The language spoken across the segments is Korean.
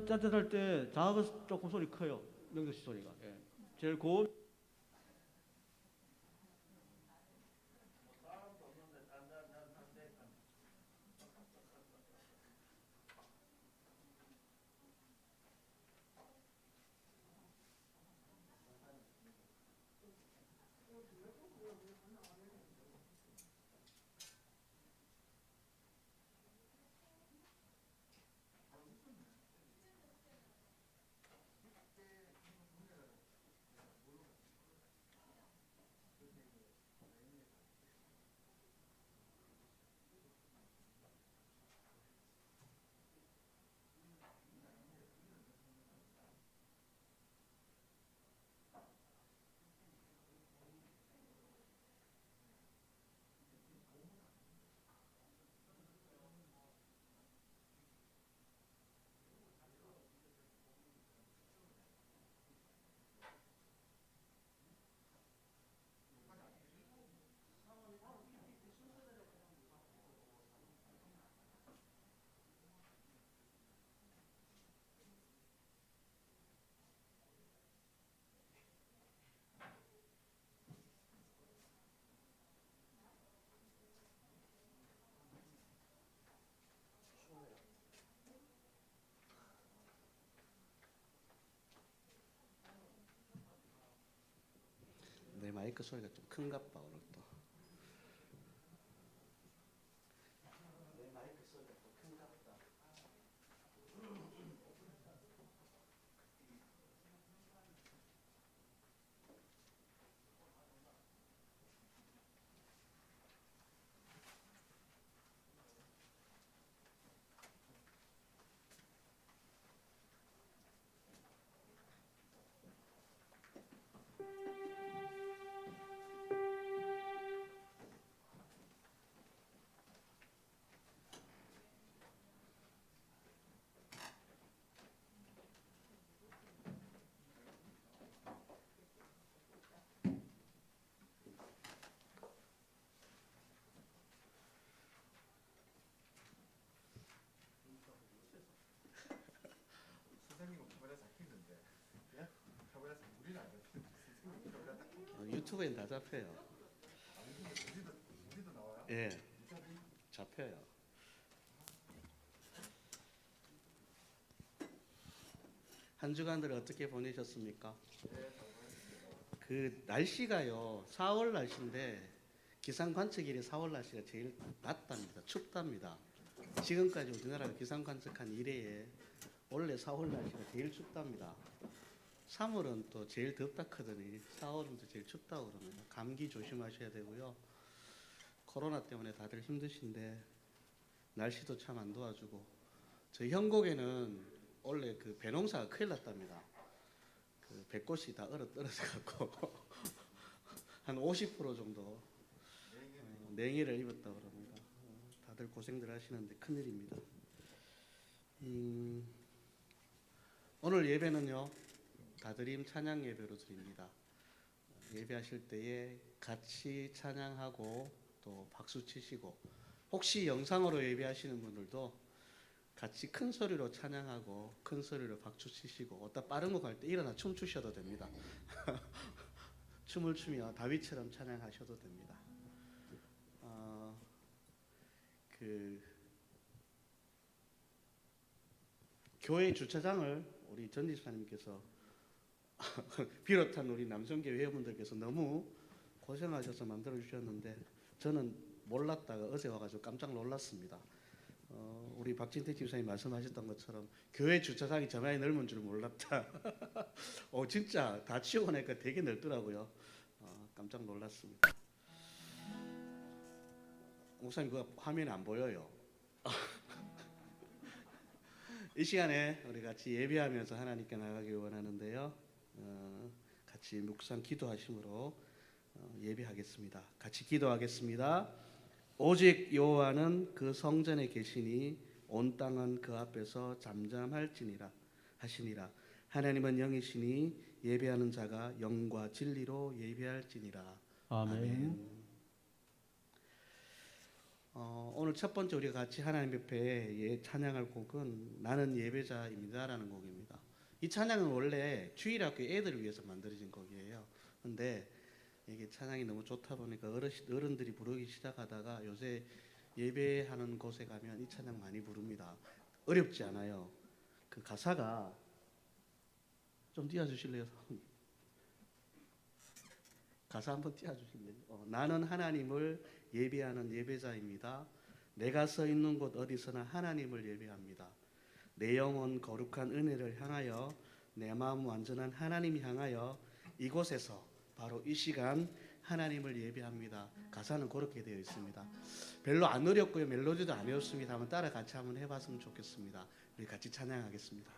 짠짠할 때 장악은 조금 소리 커요. 명도 씨 소리가. 예. 제일 고음. 내 마이크 소리가 좀 큰가 봐 오늘 또. 내 마이크 소리가 또 큰가 보다. 유튜브엔 다 잡혀요. 예, 잡혀요. 한 주간들 어떻게 보내셨습니까? 그 날씨가요, 4월 날씨인데 기상 관측일이 4월 날씨가 제일 낮답니다. 춥답니다. 지금까지 우리나라가 기상 관측한 이래에 원래 4월 날씨가 제일 춥답니다. 3월은 또 제일 덥다 크더니 4월은 또 제일 춥다고 그럽니다. 감기 조심하셔야 되고요. 코로나 때문에 다들 힘드신데 날씨도 참 안 도와주고, 저희 형곡에는 원래 그 배농사가 큰일 났답니다. 그 배꽃이 다 떨어져 갖고 한 50% 정도 냉해를 입었다 그럽니다. 다들 고생들 하시는데 큰일입니다. 오늘 예배는요, 다드림 찬양 예배로 드립니다. 예배하실 때에 같이 찬양하고 또 박수 치시고, 혹시 영상으로 예배하시는 분들도 같이 큰 소리로 찬양하고 큰 소리로 박수 치시고, 어디다 빠른 거 갈 때 일어나 춤추셔도 됩니다. 춤을 추며 다윗처럼 찬양하셔도 됩니다. 그 교회 주차장을 우리 전 집사님께서 비롯한 우리 남성교 회원분들께서 너무 고생하셔서 만들어 주셨는데, 저는 몰랐다가 어제 와가지고 깜짝 놀랐습니다. 우리 박진택 집사님 말씀하셨던 것처럼 교회 주차장이 저만이 넓은 줄 몰랐다. 진짜 다 치우고 나니까 되게 넓더라고요. 깜짝 놀랐습니다. 목사님 그 화면에 안 보여요. 이 시간에 우리 같이 예배하면서 하나님께 나가기 원하는데요. 같이 묵상 기도하심으로 예배하겠습니다. 같이 기도하겠습니다. 오직 여호와는 그 성전에 계시니 온 땅은 그 앞에서 잠잠할지니라 하시니라. 하나님은 영이시니 예배하는 자가 영과 진리로 예배할지니라. 아멘. 오늘 첫 번째 우리가 같이 하나님 옆에 찬양할 곡은 나는 예배자입니다라는 곡입니다. 이 찬양은 원래 주일학교 애들을 위해서 만들어진 곡이에요. 근데 이게 찬양이 너무 좋다 보니까 어른들이 부르기 시작하다가 요새 예배하는 곳에 가면 이 찬양 많이 부릅니다. 어렵지 않아요. 그 가사가 좀 띄워주실래요? 가사 한번 띄워주실래요? 나는 하나님을 예배하는 예배자입니다. 내가 서 있는 곳 어디서나 하나님을 예배합니다. 내 영혼 거룩한 은혜를 향하여, 내 마음 완전한 하나님 향하여 이곳에서 바로 이 시간 하나님을 예배합니다. 가사는 그렇게 되어 있습니다. 별로 안 어렵고요, 멜로디도 안 어렵습니다. 한번 따라 같이 한번 해봤으면 좋겠습니다. 우리 같이 찬양하겠습니다.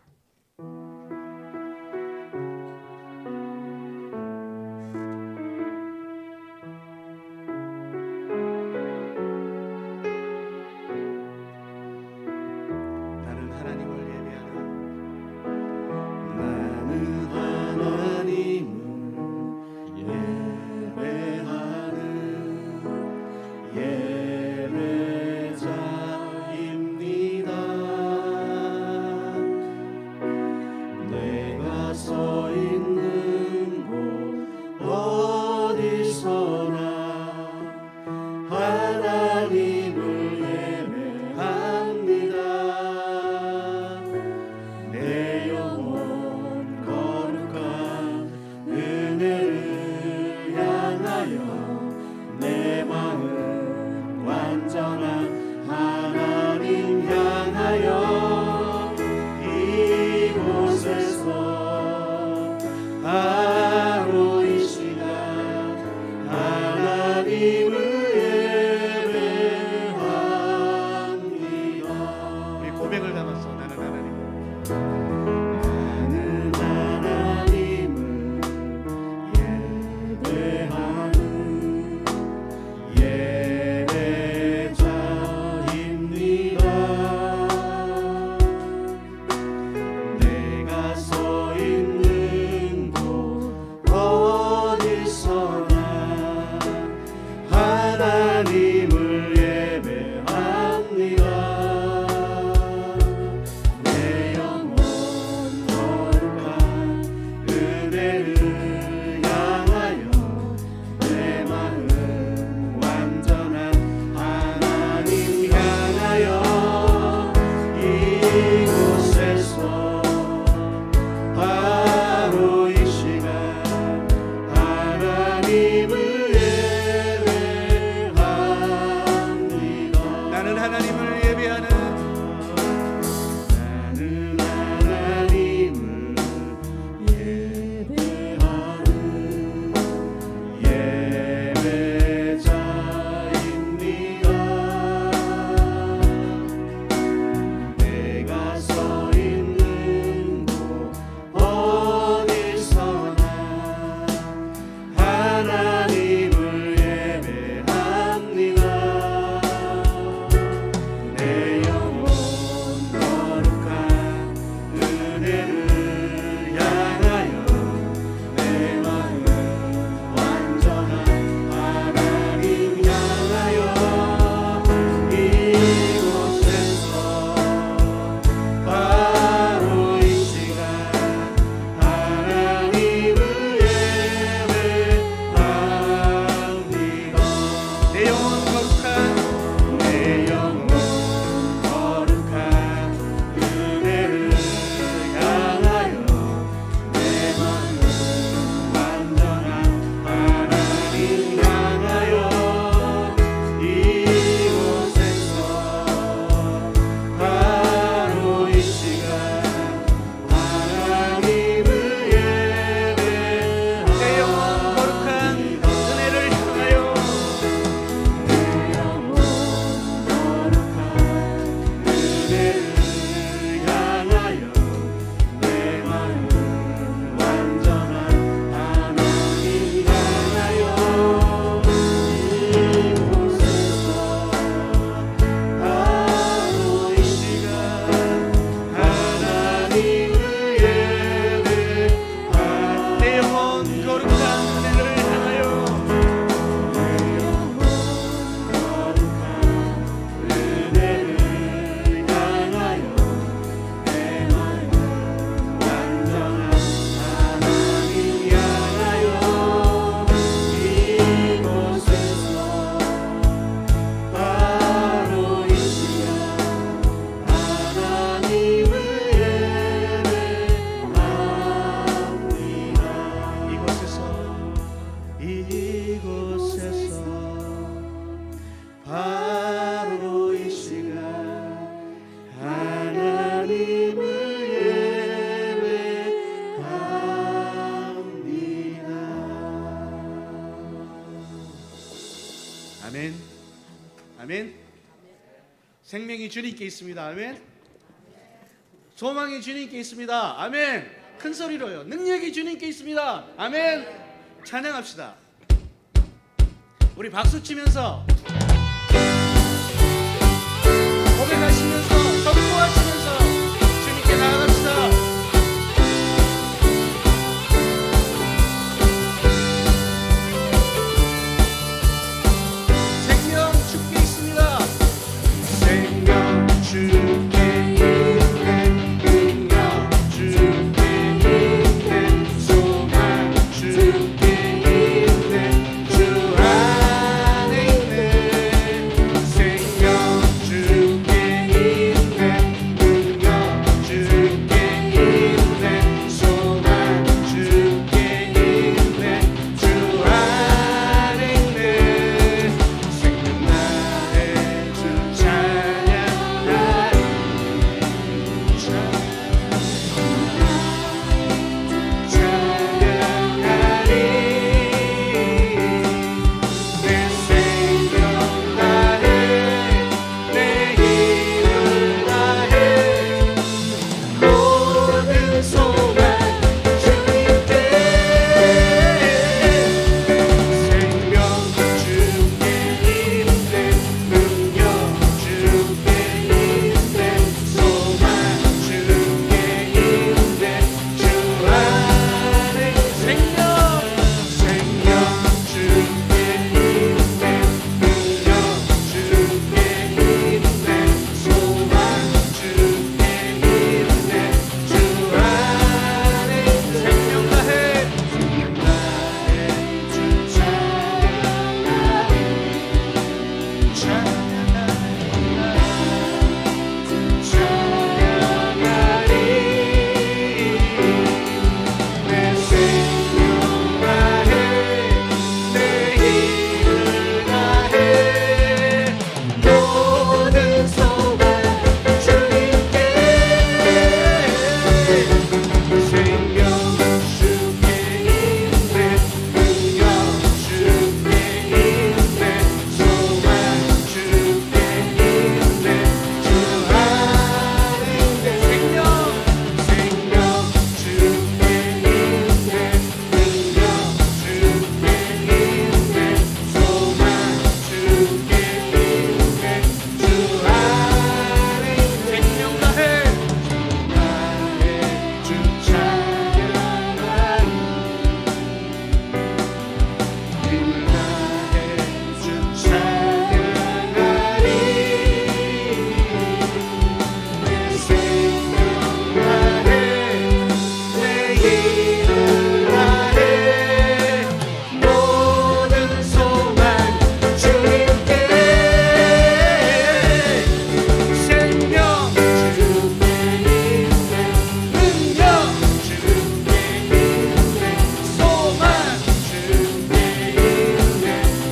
바로 이 시간 하나님을 예배 아멘. 생명이 주님께 있습니다. 아멘. 소망이 주님께 있습니다. 아멘. 큰 소리로요. 능력이 주님께 있습니다. 아멘. 찬양합시다. 우리 박수 치면서 고백하시면서 선포하시면서 주님께 나아갑시다. 생명 주께 있습니다. 생명 주께 있네. 능력 주께 있네. 소망 주께 있네. 주 안에 있네. 생명 주께 있네. 능력 주께 있네. 소망 주께 있네. 주 안에 있네. 생명 나의 주 찬양하리. 내 생명 다해 내 힘을 다해 모든 소망 주님께 생명 주께 있네. 능력 주께 있네. 소망 주께 있네. 주 안에 생명 주께 있네. 능력 주께 있네. 소망 주께 있네. 주 안에 생명 다해 주 내 생명 다해 내 힘을 다해 모든 소망 주님께 생명 주께 있네. 능력 주께 있네. 소망 주께 있네. 주 안에 있네. 생명 주께 있네. 능력 주께 있네. 소망 주께 있네. 주 안에 있네. 생명 다해 주 찬양하리. 힘을 다해 주 찬양하리. 내 생명 다해 내 힘을 다해 모든 소망 주님께 생명 주께 있네. 능력 주께 있네. 소망 주께 있네.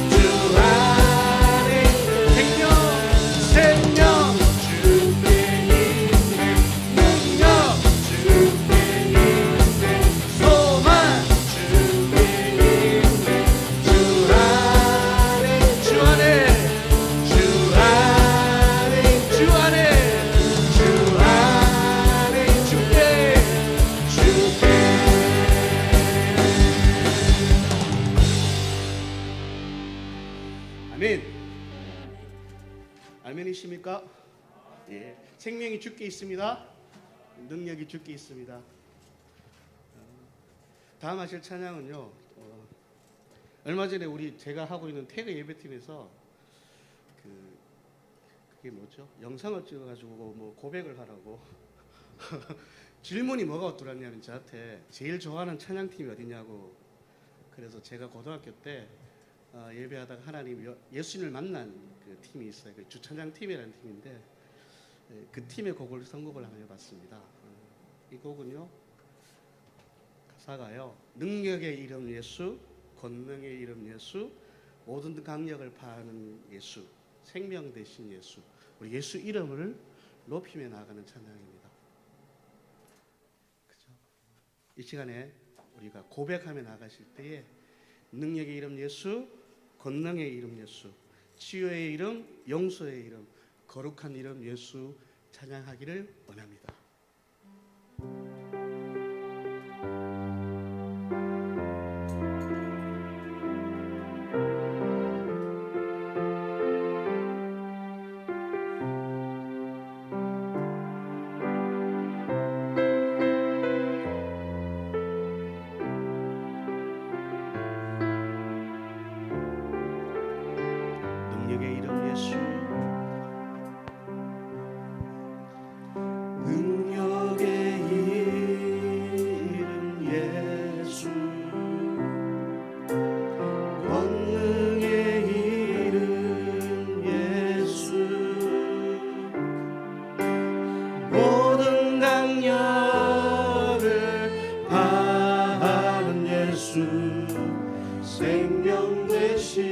주 안에 생명 주께 있네. 능력 주께 있네. 소망 주께 있네. 주 안에 주 안에 주 안에 주 안에 주께 아멘. 아멘이십니까? 예. 생명이 주께 있습니다. 능력이 주께 있습니다. 다음 하실 찬양은요. 얼마 전에 제가 하고 있는 태그 예배팀에서 그게 뭐죠? 영상을 찍어가지고 뭐 고백을 하라고 질문이 뭐가 없더라냐면 저한테 제일 좋아하는 찬양팀이 어디냐고. 그래서 제가 고등학교 때 예배하다가 하나님 예수님을 만난 그 팀이 있어요. 그 주찬양 팀이라는 팀인데 그 팀의 곡을 선곡을 한번 해봤습니다. 이 곡은요 가사가요 능력의 이름 예수, 권능의 이름 예수, 모든 강력을 파하는 예수, 생명 되신 예수, 우리 예수 이름을 높이며 나아가는 찬양입니다. 그죠? 이 시간에 우리가 고백하며 나가실 때에 능력의 이름 예수, 권능의 이름 예수, 치유의 이름, 용서의 이름, 거룩한 이름 예수 찬양하기를 원합니다. 능력의 이름 예수, 능력의 이름 예수, 권능의 이름 예수, 모든 강력을 바하는 예수, 생명 되신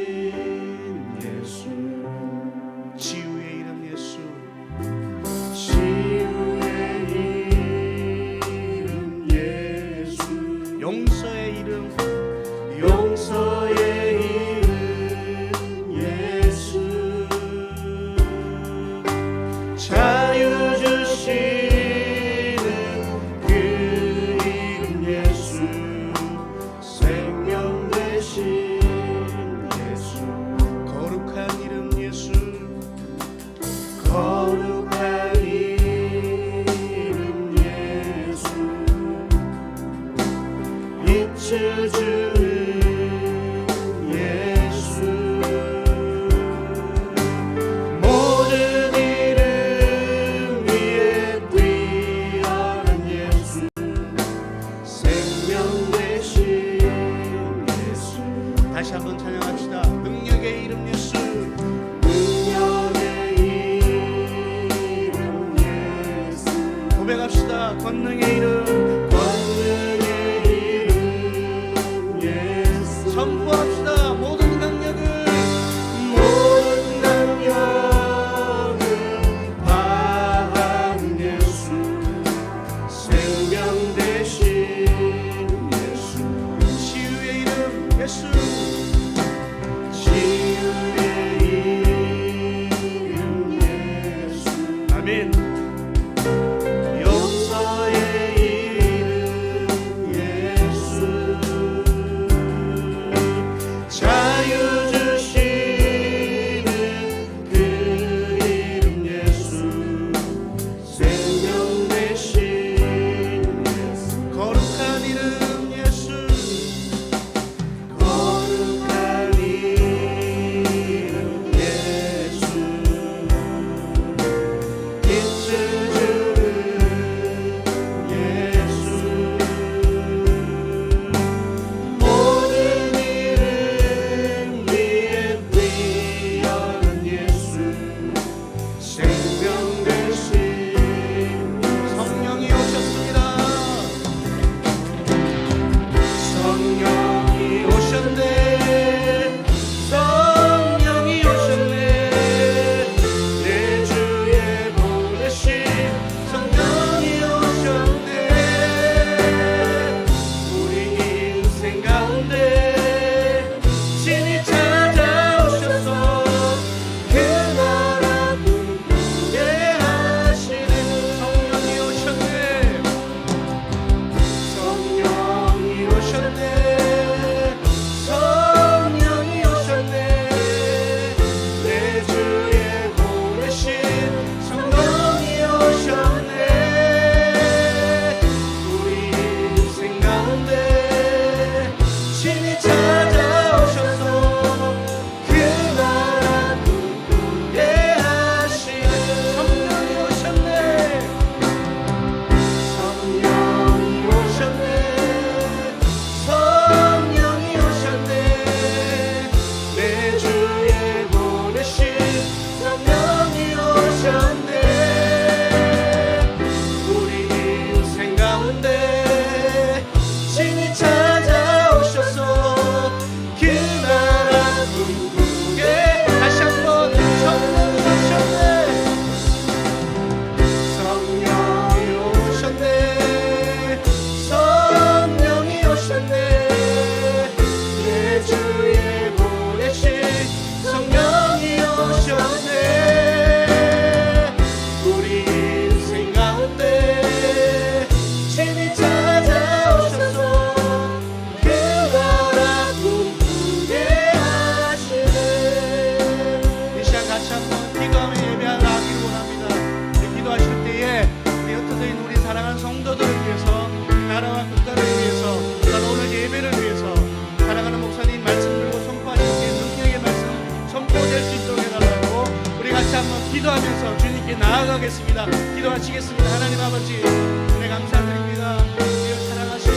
예수, 기도하면서 주님께 나아가겠습니다. 기도 마치겠습니다. 하나님 아버지, 은혜 감사드립니다. 주여 사랑하시고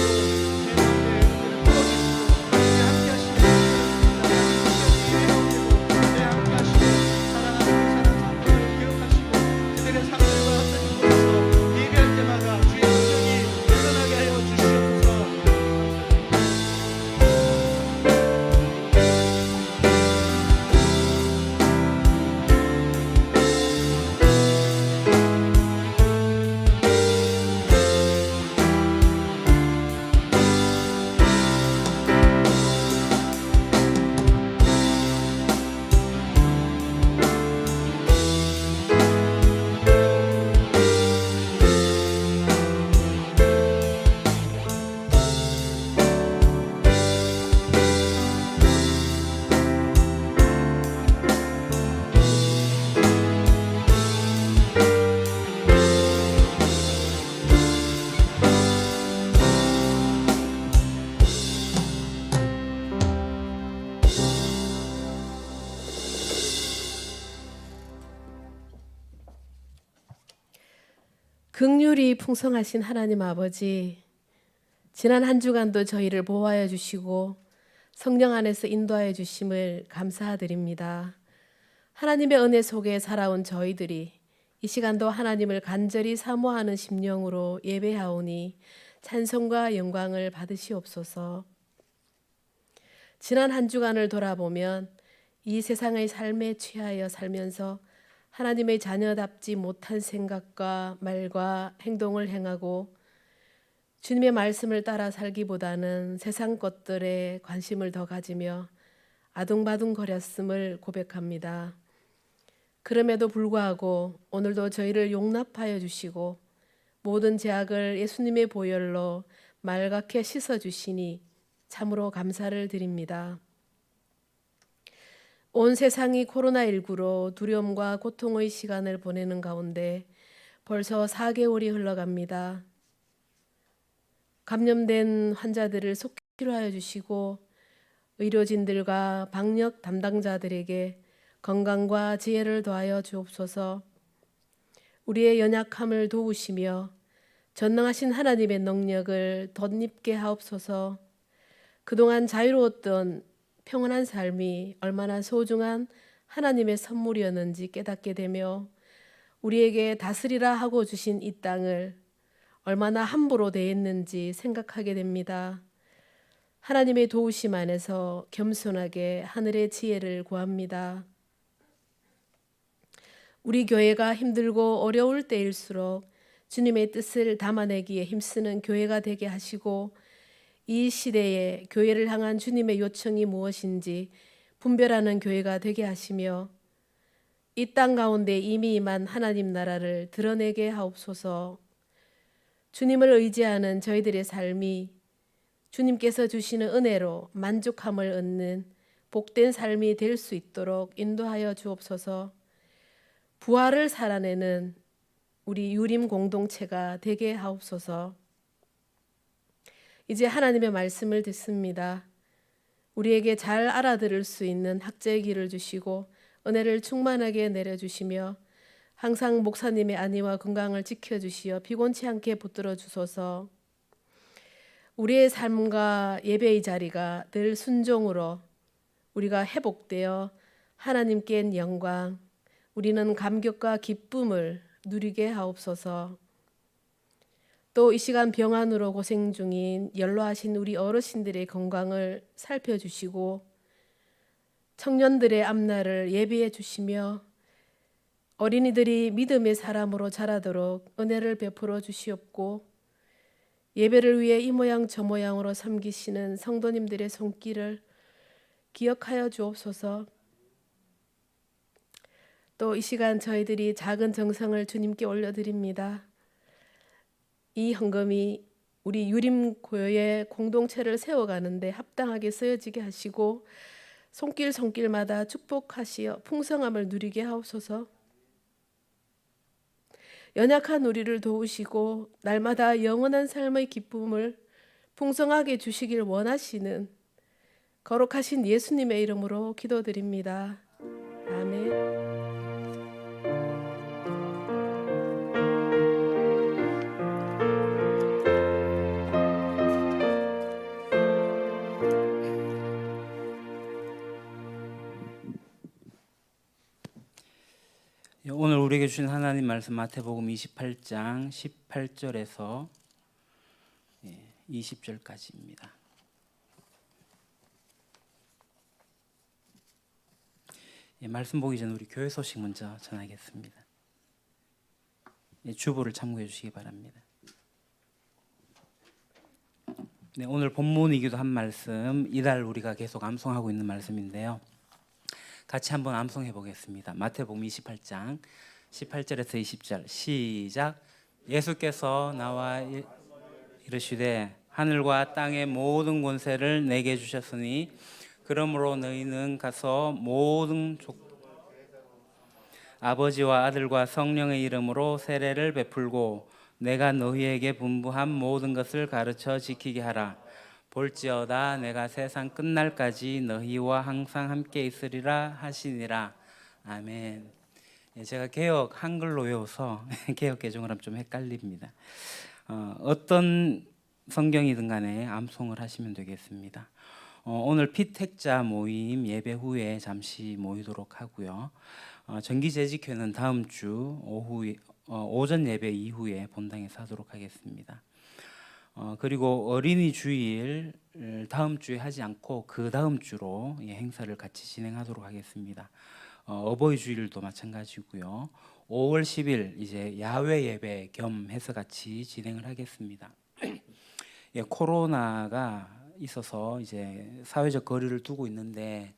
내 마음에 은혜를 부어주시고 내 함께 하시는 내 함께 하시는 사랑하는 사랑을 기억하시고 그들의 삶들과 합쳐진 곳에서 예배할 때마다 주의 성령이 일어나게 하여 주시옵소서. 긍휼이 풍성하신 하나님 아버지, 지난 한 주간도 저희를 보호하여 주시고 성령 안에서 인도하여 주심을 감사드립니다. 하나님의 은혜 속에 살아온 저희들이 이 시간도 하나님을 간절히 사모하는 심령으로 예배하오니 찬송과 영광을 받으시옵소서. 지난 한 주간을 돌아보면 이 세상의 삶에 취하여 살면서 하나님의 자녀답지 못한 생각과 말과 행동을 행하고 주님의 말씀을 따라 살기보다는 세상 것들에 관심을 더 가지며 아둥바둥거렸음을 고백합니다. 그럼에도 불구하고 오늘도 저희를 용납하여 주시고 모든 죄악을 예수님의 보혈로 말갛게 씻어주시니 참으로 감사를 드립니다. 온 세상이 코로나19로 두려움과 고통의 시간을 보내는 가운데 벌써 4개월이 흘러갑니다. 감염된 환자들을 속히 치료하여 주시고 의료진들과 방역 담당자들에게 건강과 지혜를 더하여 주옵소서. 우리의 연약함을 도우시며 전능하신 하나님의 능력을 덧입게 하옵소서. 그동안 자유로웠던 평안한 삶이 얼마나 소중한 하나님의 선물이었는지 깨닫게 되며 우리에게 다스리라 하고 주신 이 땅을 얼마나 함부로 대했는지 생각하게 됩니다. 하나님의 도우심 안에서 겸손하게 하늘의 지혜를 구합니다. 우리 교회가 힘들고 어려울 때일수록 주님의 뜻을 담아내기에 힘쓰는 교회가 되게 하시고 이 시대에 교회를 향한 주님의 요청이 무엇인지 분별하는 교회가 되게 하시며 이 땅 가운데 이미 임한 하나님 나라를 드러내게 하옵소서. 주님을 의지하는 저희들의 삶이 주님께서 주시는 은혜로 만족함을 얻는 복된 삶이 될 수 있도록 인도하여 주옵소서. 부활을 살아내는 우리 유림 공동체가 되게 하옵소서. 이제 하나님의 말씀을 듣습니다. 우리에게 잘 알아들을 수 있는 학자의 길을 주시고 은혜를 충만하게 내려주시며 항상 목사님의 안위와 건강을 지켜주시어 피곤치 않게 붙들어 주소서. 우리의 삶과 예배의 자리가 늘 순종으로 우리가 회복되어 하나님께 영광, 우리는 감격과 기쁨을 누리게 하옵소서. 또 이 시간 병환으로 고생 중인 연로하신 우리 어르신들의 건강을 살펴주시고 청년들의 앞날을 예비해 주시며 어린이들이 믿음의 사람으로 자라도록 은혜를 베풀어 주시옵고 예배를 위해 이 모양 저 모양으로 섬기시는 성도님들의 손길을 기억하여 주옵소서. 또 이 시간 저희들이 작은 정성을 주님께 올려드립니다. 이 헌금이 우리 유림교회 공동체를 세워가는데 합당하게 쓰여지게 하시고 손길마다 축복하시어 풍성함을 누리게 하옵소서. 연약한 우리를 도우시고 날마다 영원한 삶의 기쁨을 풍성하게 주시길 원하시는 거룩하신 예수님의 이름으로 기도드립니다. 아멘. 오늘 우리에게 주신 하나님 말씀 마태복음 28장 18절에서 20절까지입니다. 말씀 보기 전에 우리 교회 소식 먼저 전하겠습니다. 주보를 참고해 주시기 바랍니다. 네, 오늘 본문이기도 한 말씀, 이달 우리가 계속 암송하고 있는 말씀인데요. 같이 한번 암송해 보겠습니다. 마태복음 28장 18절에서 20절 시작. 예수께서 나와 이르시되 하늘과 땅의 모든 권세를 내게 주셨으니 그러므로 너희는 가서 모든 아버지와 아들과 성령의 이름으로 세례를 베풀고 내가 너희에게 분부한 모든 것을 가르쳐 지키게 하라. 볼지어다 내가 세상 끝날까지 너희와 항상 함께 있으리라 하시니라. 아멘. 제가 개역 한글로 외워서 개역 개정을 하면 좀 헷갈립니다. 어떤 성경이든 간에 암송을 하시면 되겠습니다. 오늘 피택자 모임 예배 후에 잠시 모이도록 하고요. 정기재직회는 다음 주 오전 예배 이후에 본당에서 하도록 하겠습니다. 그리고 어린이 주일 다음 주에 하지 않고 그 다음 주로 행사를 같이 진행하도록 하겠습니다. 어버이 주일도 마찬가지고요. 5월 10일 이제 야외 예배 겸 해서 같이 진행을 하겠습니다. 코로나가 있어서 이제 사회적 거리를 두고 있는데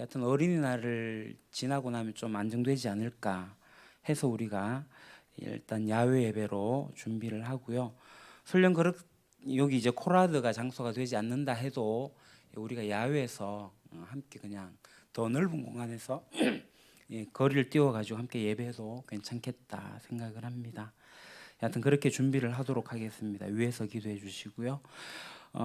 여하튼 어린이날을 지나고 나면 좀 안정되지 않을까 해서 우리가 일단 야외 예배로 준비를 하고요. 설령 여기 이제 코라드가 장소가 되지 않는다 해도 우리가 야외에서 함께 그냥 더 넓은 공간에서 거리를 띄워가지고 함께 예배해도 괜찮겠다 생각을 합니다. 여하튼 그렇게 준비를 하도록 하겠습니다. 위에서 기도해 주시고요.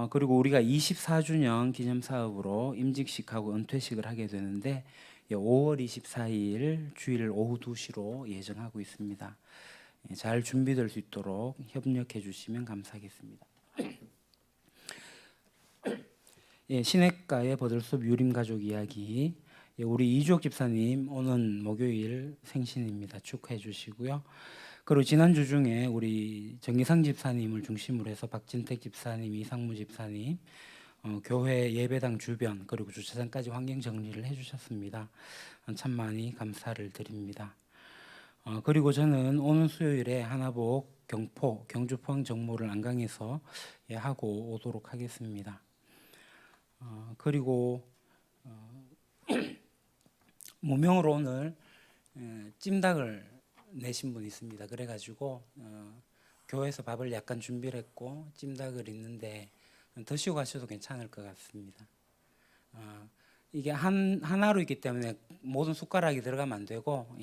그리고 우리가 24주년 기념 사업으로 임직식하고 은퇴식을 하게 되는데 5월 24일 주일 오후 2시로 예정하고 있습니다. 잘 준비될 수 있도록 협력해 주시면 감사하겠습니다. 신핵가의 버들숲 유림가족 이야기, 우리 이주옥 집사님 오는 목요일 생신입니다. 축하해 주시고요. 그리고 지난주 중에 우리 정기상 집사님을 중심으로 해서 박진택 집사님, 이상무 집사님 교회 예배당 주변 그리고 주차장까지 환경 정리를 해주셨습니다. 참 많이 감사를 드립니다. 그리고 저는 오는 수요일에 하나복 경포 경주 포항 정모를 안강에서 하고 오도록 하겠습니다. 그리고 무명으로 오늘 찜닭을 내신 분이 있습니다. 그래가지고 교회에서 밥을 약간 준비를 했고 찜닭을 있는데 드시고 가셔도 괜찮을 것 같습니다. 이게 하나로이기 때문에 모든 숟가락이 들어가면 안 되고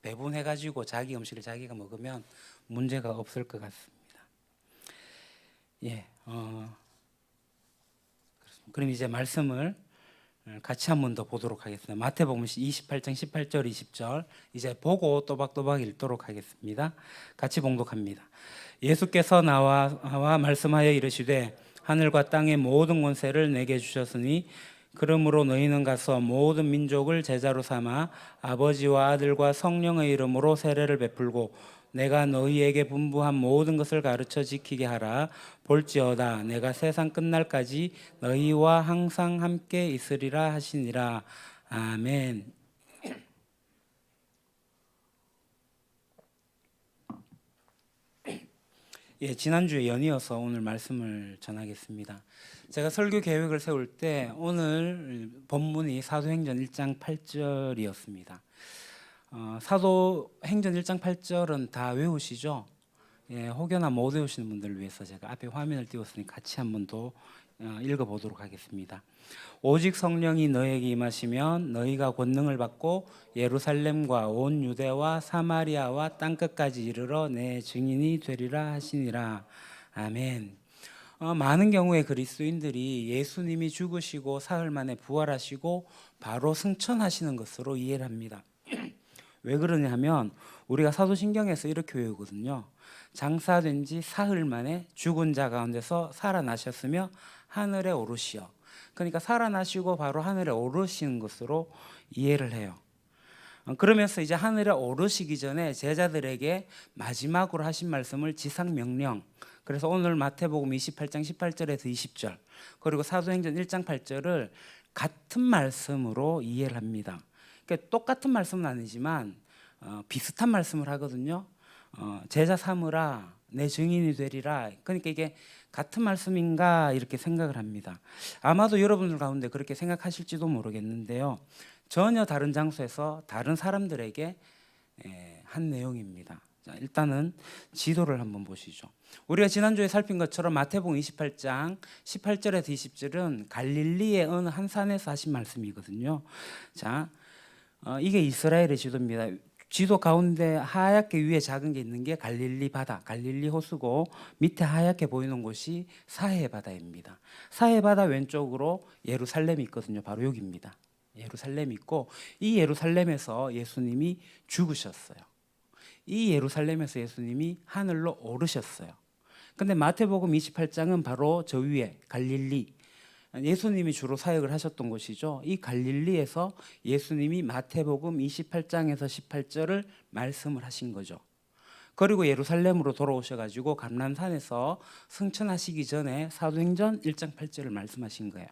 배분해가지고 자기 음식을 자기가 먹으면 문제가 없을 것 같습니다. 그럼 이제 말씀을 같이 한 번 더 보도록 하겠습니다. 마태복음 28장 18절 20절 이제 보고 또박또박 읽도록 하겠습니다. 같이 봉독합니다. 예수께서 나와 말씀하여 이르시되 하늘과 땅의 모든 권세를 내게 주셨으니 그러므로 너희는 가서 모든 민족을 제자로 삼아 아버지와 아들과 성령의 이름으로 세례를 베풀고 내가 너희에게 분부한 모든 것을 가르쳐 지키게 하라. 볼지어다 내가 세상 끝날까지 너희와 항상 함께 있으리라 하시니라. 아멘. 지난주에 연이어서 오늘 말씀을 전하겠습니다. 제가 설교 계획을 세울 때 오늘 본문이 사도행전 1장 8절이었습니다. 사도행전 1장 8절은 다 외우시죠? 혹여나 못 외우시는 분들을 위해서 제가 앞에 화면을 띄웠으니 같이 한 번 더 읽어보도록 하겠습니다. 오직 성령이 너에게 임하시면 너희가 권능을 받고 예루살렘과 온 유대와 사마리아와 땅끝까지 이르러 내 증인이 되리라 하시니라. 아멘. 많은 경우에 그리스도인들이 예수님이 죽으시고 사흘 만에 부활하시고 바로 승천하시는 것으로 이해를 합니다. 왜 그러냐 하면 우리가 사도신경에서 이렇게 외우거든요. 장사된 지 사흘 만에 죽은 자 가운데서 살아나셨으며 하늘에 오르시어. 그러니까 살아나시고 바로 하늘에 오르시는 것으로 이해를 해요. 그러면서 이제 하늘에 오르시기 전에 제자들에게 마지막으로 하신 말씀을 지상 명령. 그래서 오늘 마태복음 28장 18절에서 20절 그리고 사도행전 1장 8절을 같은 말씀으로 이해를 합니다. 그러니까 똑같은 말씀은 아니지만 비슷한 말씀을 하거든요. 제자 삼으라 내 증인이 되리라. 그러니까 이게 같은 말씀인가 이렇게 생각을 합니다. 아마도 여러분들 가운데 그렇게 생각하실지도 모르겠는데요. 전혀 다른 장소에서 다른 사람들에게 한 내용입니다. 자, 일단은 지도를 한번 보시죠. 우리가 지난주에 살핀 것처럼 마태복음 28장 18절에서 20절은 갈릴리의 어느 한 산에서 하신 말씀이거든요. 자, 이게 이스라엘의 지도입니다. 지도 가운데 하얗게 위에 작은 게 있는 게 갈릴리 바다, 갈릴리 호수고 밑에 하얗게 보이는 곳이 사해 바다입니다. 사해 바다 왼쪽으로 예루살렘이 있거든요. 바로 여기입니다. 예루살렘이 있고 이 예루살렘에서 예수님이 죽으셨어요. 이 예루살렘에서 예수님이 하늘로 오르셨어요. 근데 마태복음 28장은 바로 저 위에 갈릴리, 예수님이 주로 사역을 하셨던 곳이죠. 이 갈릴리에서 예수님이 마태복음 28장에서 18절을 말씀을 하신 거죠. 그리고 예루살렘으로 돌아오셔가지고 감람산에서 승천하시기 전에 사도행전 1장 8절을 말씀하신 거예요.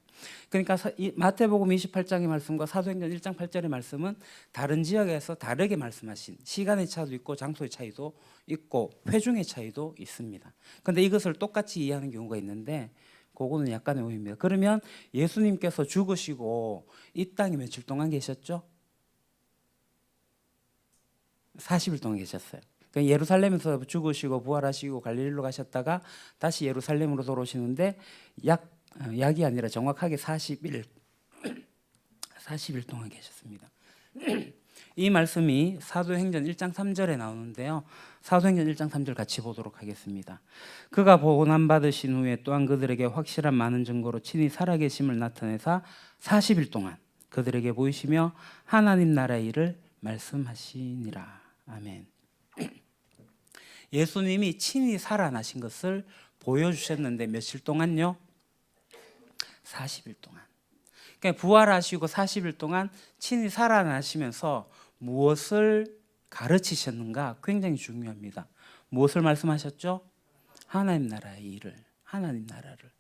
그러니까 이 마태복음 28장의 말씀과 사도행전 1장 8절의 말씀은 다른 지역에서 다르게 말씀하신, 시간의 차이도 있고 장소의 차이도 있고 회중의 차이도 있습니다. 그런데 이것을 똑같이 이해하는 경우가 있는데 그거는 약간의 오해입니다. 그러면 예수님께서 죽으시고 이 땅에 며칠 동안 계셨죠? 40일 동안 계셨어요. 그러니까 예루살렘에서 죽으시고 부활하시고 갈릴리로 가셨다가 다시 예루살렘으로 돌아오시는데 약이 아니라 정확하게 40일 동안 계셨습니다. 이 말씀이 사도행전 1장 3절에 나오는데요. 사도행전 1장 3절 같이 보도록 하겠습니다. 그가 고난받으신 후에 또한 그들에게 확실한 많은 증거로 친히 살아계심을 나타내사 40일 동안 그들에게 보이시며 하나님 나라의 일을 말씀하시니라. 아멘. 예수님이 친히 살아나신 것을 보여주셨는데 며칠 동안요? 40일 동안. 그러니까 부활하시고 40일 동안 친히 살아나시면서 무엇을 가르치셨는가 굉장히 중요합니다. 무엇을 말씀하셨죠? 하나님 나라의 일을, 하나님 나라를.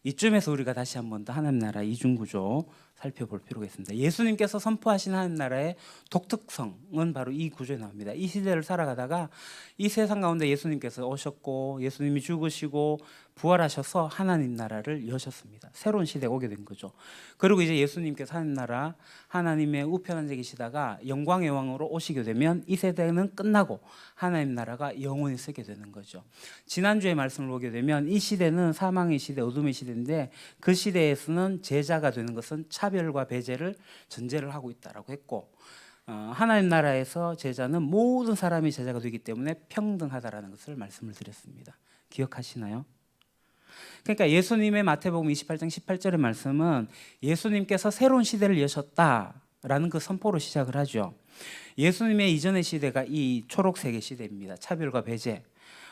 이쯤에서 우리가 다시 한번 더 하나님 나라 이중구조 살펴볼 필요가 있습니다. 예수님께서 선포하신 하나님 나라의 독특성은 바로 이 구조에 나옵니다. 이 시대를 살아가다가 이 세상 가운데 예수님께서 오셨고 예수님이 죽으시고 부활하셔서 하나님 나라를 여셨습니다. 새로운 시대가 오게 된 거죠. 그리고 이제 예수님께서 하나님 나라, 하나님의 우편 앉아 계시다가 영광의 왕으로 오시게 되면 이 세대는 끝나고 하나님 나라가 영원히 서게 되는 거죠. 지난주에 말씀을 보게 되면 이 시대는 사망의 시대, 어둠의 시대인데 그 시대에서는 제자가 되는 것은 차별과 배제를 전제를 하고 있다라고 했고 하나님 나라에서 제자는 모든 사람이 제자가 되기 때문에 평등하다라는 것을 말씀을 드렸습니다. 기억하시나요? 그러니까 예수님의 마태복음 28장 18절의 말씀은 예수님께서 새로운 시대를 여셨다라는 그 선포로 시작을 하죠. 예수님의 이전의 시대가 이 초록색의 시대입니다. 차별과 배제,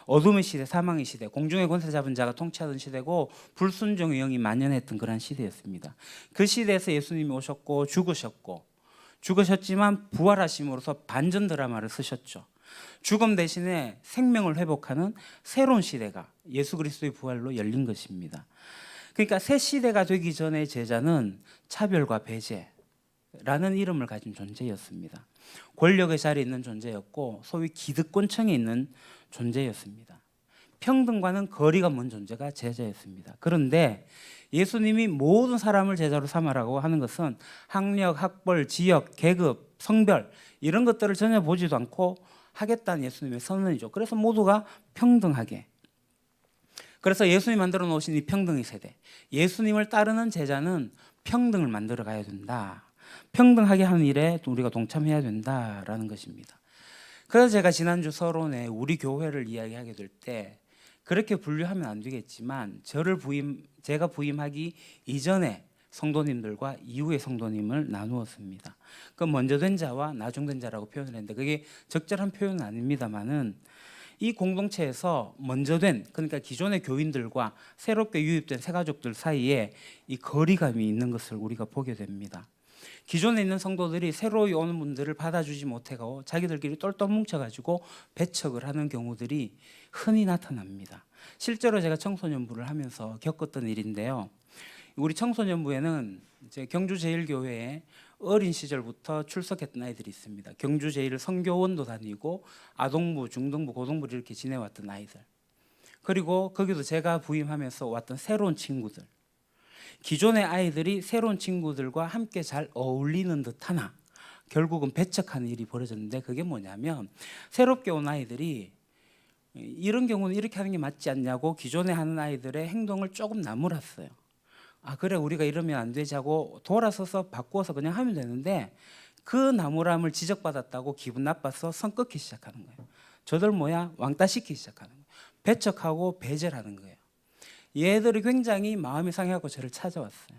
어둠의 시대, 사망의 시대, 공중의 권세 잡은 자가 통치하던 시대고 불순종의 영이 만연했던 그런 시대였습니다. 그 시대에서 예수님이 오셨고 죽으셨지만 부활하심으로써 반전 드라마를 쓰셨죠. 죽음 대신에 생명을 회복하는 새로운 시대가 예수 그리스도의 부활로 열린 것입니다. 그러니까 새 시대가 되기 전에 제자는 차별과 배제라는 이름을 가진 존재였습니다. 권력의 자리에 있는 존재였고 소위 기득권층에 있는 존재였습니다. 평등과는 거리가 먼 존재가 제자였습니다. 그런데 예수님이 모든 사람을 제자로 삼으라고 하는 것은 학력, 학벌, 지역, 계급, 성별 이런 것들을 전혀 보지도 않고 하겠다는 예수님의 선언이죠. 그래서 모두가 평등하게. 그래서 예수님이 만들어 놓으신 이 평등의 세대, 예수님을 따르는 제자는 평등을 만들어 가야 된다. 평등하게 하는 일에 우리가 동참해야 된다라는 것입니다. 그래서 제가 지난주 서론에 우리 교회를 이야기하게 될 때 그렇게 분류하면 안 되겠지만 제가 부임하기 이전에 성도님들과 이후의 성도님을 나누었습니다. 그 먼저 된 자와 나중된 자라고 표현을 했는데 그게 적절한 표현은 아닙니다만은 이 공동체에서 먼저 된, 그러니까 기존의 교인들과 새롭게 유입된 새가족들 사이에 이 거리감이 있는 것을 우리가 보게 됩니다. 기존에 있는 성도들이 새로 오는 분들을 받아주지 못하고 자기들끼리 똘똘 뭉쳐가지고 배척을 하는 경우들이 흔히 나타납니다. 실제로 제가 청소년부를 하면서 겪었던 일인데요. 우리 청소년부에는 이제 경주제일교회에 어린 시절부터 출석했던 아이들이 있습니다. 경주제일 성교원도 다니고 아동부, 중등부, 고등부를 이렇게 지내왔던 아이들. 그리고 거기도 제가 부임하면서 왔던 새로운 친구들. 기존의 아이들이 새로운 친구들과 함께 잘 어울리는 듯하나 결국은 배척하는 일이 벌어졌는데, 그게 뭐냐면 새롭게 온 아이들이 이런 경우는 이렇게 하는 게 맞지 않냐고 기존에 하는 아이들의 행동을 조금 나무랐어요. 아 그래, 우리가 이러면 안 되지 하고 돌아서서 바꾸어서 그냥 하면 되는데, 그 나무람을 지적받았다고 기분 나빠서 선 끊기 시작하는 거예요. 저들 뭐야? 왕따 시키기 시작하는 거예요. 배척하고 배제를 하는 거예요. 얘들이 굉장히 마음이 상해갖고 저를 찾아왔어요.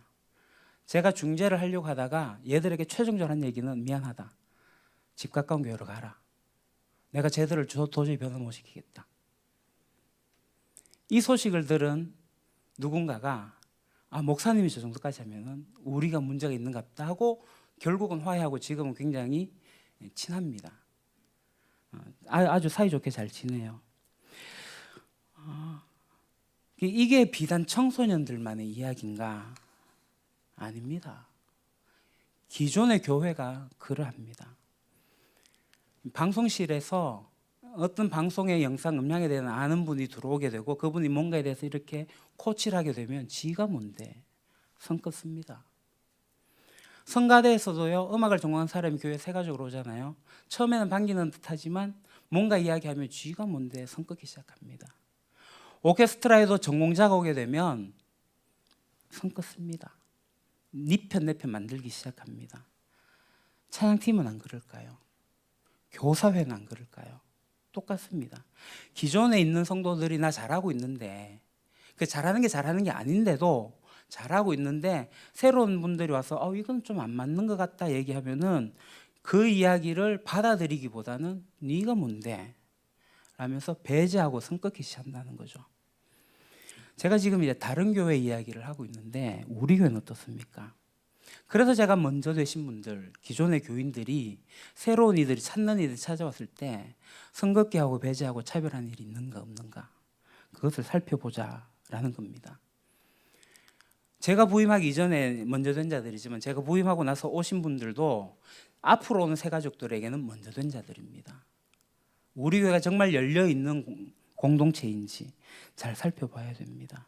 제가 중재를 하려고 하다가 얘들에게 최종적으로 한 얘기는, 미안하다, 집 가까운 교회로 가라. 내가 쟤들을 도저히 변화 못 시키겠다. 이 소식을 들은 누군가가 목사님이 저 정도까지 하면은 우리가 문제가 있는가 보다 하고 결국은 화해하고 지금은 굉장히 친합니다. 아주 사이좋게 잘 지내요. 이게 비단 청소년들만의 이야기인가? 아닙니다. 기존의 교회가 그러합니다. 방송실에서 어떤 방송의 영상 음량에 대한 아는 분이 들어오게 되고 그분이 뭔가에 대해서 이렇게 코치를 하게 되면 지가 뭔데 선 끊습니다. 성가대에서도요, 음악을 전공한 사람이 교회 세가족으로 오잖아요. 처음에는 반기는 듯하지만 뭔가 이야기하면 지가 뭔데 선 끊기 시작합니다. 오케스트라에도 전공자가 오게 되면 선 끊습니다. 네 편 내 편 만들기 시작합니다. 찬양팀은 안 그럴까요? 교사회는 안 그럴까요? 똑같습니다. 기존에 있는 성도들이 나 잘하고 있는데, 그 잘하는 게 아닌데도 잘하고 있는데 새로운 분들이 와서 이건 좀 안 맞는 것 같다 얘기하면은 그 이야기를 받아들이기보다는 네가 뭔데? 라면서 배제하고 선 끊기 시작한다는 거죠. 제가 지금 이제 다른 교회 이야기를 하고 있는데 우리 교회는 어떻습니까? 그래서 제가 먼저 되신 분들, 기존의 교인들이 새로운 이들이 찾는 이들이 찾아왔을 때 선 끊기 하고 배제하고 차별하는 일이 있는가 없는가, 그것을 살펴보자라는 겁니다. 제가 부임하기 이전에 먼저 된 자들이지만 제가 부임하고 나서 오신 분들도 앞으로 오는 새 가족들에게는 먼저 된 자들입니다. 우리 교회가 정말 열려있는 공동체인지 잘 살펴봐야 됩니다.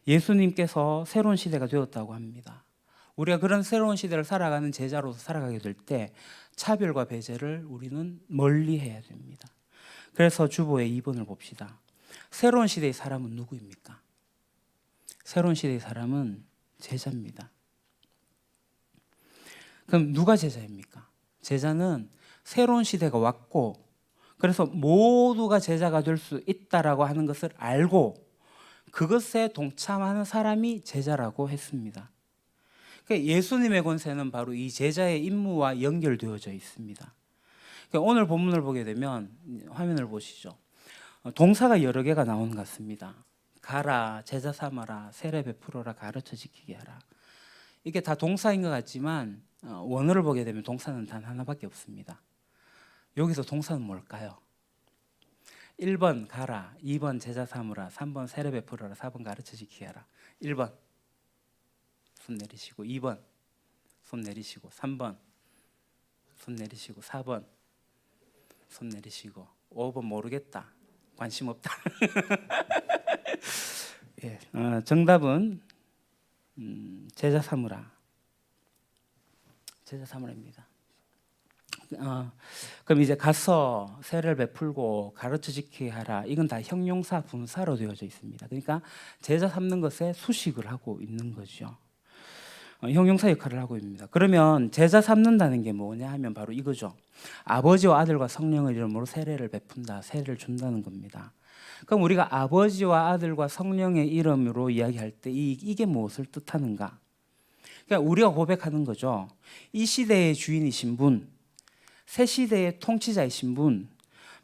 예수님께서 새로운 시대가 되었다고 합니다. 우리가 그런 새로운 시대를 살아가는 제자로서 살아가게 될 때 차별과 배제를 우리는 멀리 해야 됩니다. 그래서 주보의 2번을 봅시다. 새로운 시대의 사람은 누구입니까? 새로운 시대의 사람은 제자입니다. 그럼 누가 제자입니까? 제자는 새로운 시대가 왔고 그래서 모두가 제자가 될 수 있다라고 하는 것을 알고 그것에 동참하는 사람이 제자라고 했습니다. 그러니까 예수님의 권세는 바로 이 제자의 임무와 연결되어져 있습니다. 그러니까 오늘 본문을 보게 되면 화면을 보시죠. 동사가 여러 개가 나오는 것 같습니다. 가라, 제자 삼아라, 세례 베풀어라, 가르쳐 지키게 하라. 이게 다 동사인 것 같지만 원어를 보게 되면 동사는 단 하나밖에 없습니다. 여기서 동사는 뭘까요? 1번 가라, 2번 제자 삼으라, 3번 세례 베풀어라, 4번 가르쳐 지키게 하라. 1번 손 내리시고, 2번 손 내리시고, 3번 손 내리시고, 4번 손 내리시고, 5번 모르겠다, 관심 없다. 예, 정답은 제자 삼으라, 제자 삼으라입니다. 그럼 이제 가서 세례를 베풀고 가르쳐 지키게 하라, 이건 다 형용사 분사로 되어져 있습니다. 그러니까 제자 삼는 것에 수식을 하고 있는 거죠. 형용사 역할을 하고 있습니다. 그러면 제자 삼는다는 게 뭐냐 하면 바로 이거죠. 아버지와 아들과 성령의 이름으로 세례를 베푼다, 세례를 준다는 겁니다. 그럼 우리가 아버지와 아들과 성령의 이름으로 이야기할 때 이게 무엇을 뜻하는가? 그러니까 우리가 고백하는 거죠. 이 시대의 주인이신 분, 새 시대의 통치자이신 분,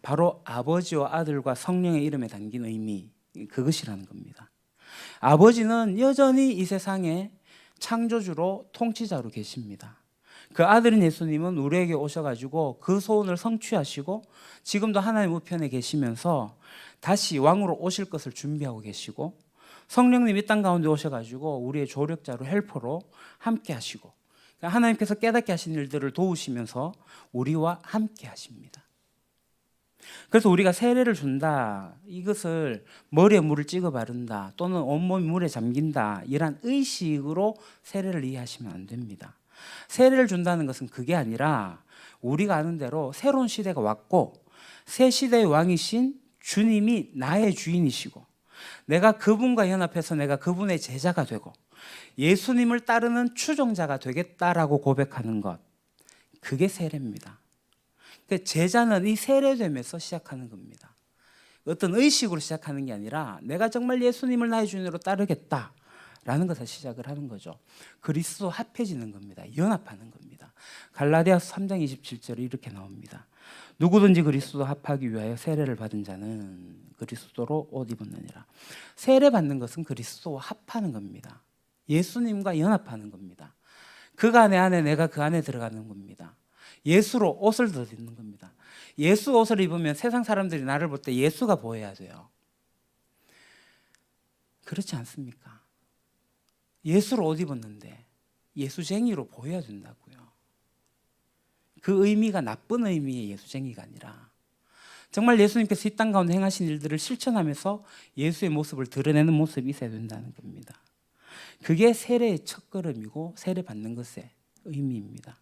바로 아버지와 아들과 성령의 이름에 담긴 의미, 그것이라는 겁니다. 아버지는 여전히 이 세상에 창조주로 통치자로 계십니다. 그 아들인 예수님은 우리에게 오셔가지고 그 소원을 성취하시고 지금도 하나님 우편에 계시면서 다시 왕으로 오실 것을 준비하고 계시고 성령님이 이 땅 가운데 오셔가지고 우리의 조력자로 헬퍼로 함께 하시고 그러니까 하나님께서 깨닫게 하신 일들을 도우시면서 우리와 함께 하십니다. 그래서 우리가 세례를 준다, 이것을 머리에 물을 찍어 바른다 또는 온몸이 물에 잠긴다 이런 의식으로 세례를 이해하시면 안 됩니다. 세례를 준다는 것은 그게 아니라 우리가 아는 대로 새로운 시대가 왔고 새 시대의 왕이신 주님이 나의 주인이시고 내가 그분과 연합해서 내가 그분의 제자가 되고 예수님을 따르는 추종자가 되겠다라고 고백하는 것, 그게 세례입니다. 제자는 이 세례됨에서 시작하는 겁니다. 어떤 의식으로 시작하는 게 아니라 내가 정말 예수님을 나의 주인으로 따르겠다라는 것을 시작을 하는 거죠. 그리스도 합해지는 겁니다. 연합하는 겁니다. 갈라디아서 3장 27절에 이렇게 나옵니다. 누구든지 그리스도 합하기 위하여 세례를 받은 자는 그리스도로 옷 입었느니라. 세례 받는 것은 그리스도와 합하는 겁니다. 예수님과 연합하는 겁니다. 그가 내 안에 내가 그 안에 들어가는 겁니다. 예수로 옷을 더 입는 겁니다. 예수 옷을 입으면 세상 사람들이 나를 볼 때 예수가 보여야 돼요. 그렇지 않습니까? 예수로 옷 입었는데 예수쟁이로 보여야 된다고요. 그 의미가 나쁜 의미의 예수쟁이가 아니라 정말 예수님께서 이 땅 가운데 행하신 일들을 실천하면서 예수의 모습을 드러내는 모습이 있어야 된다는 겁니다. 그게 세례의 첫걸음이고 세례 받는 것의 의미입니다.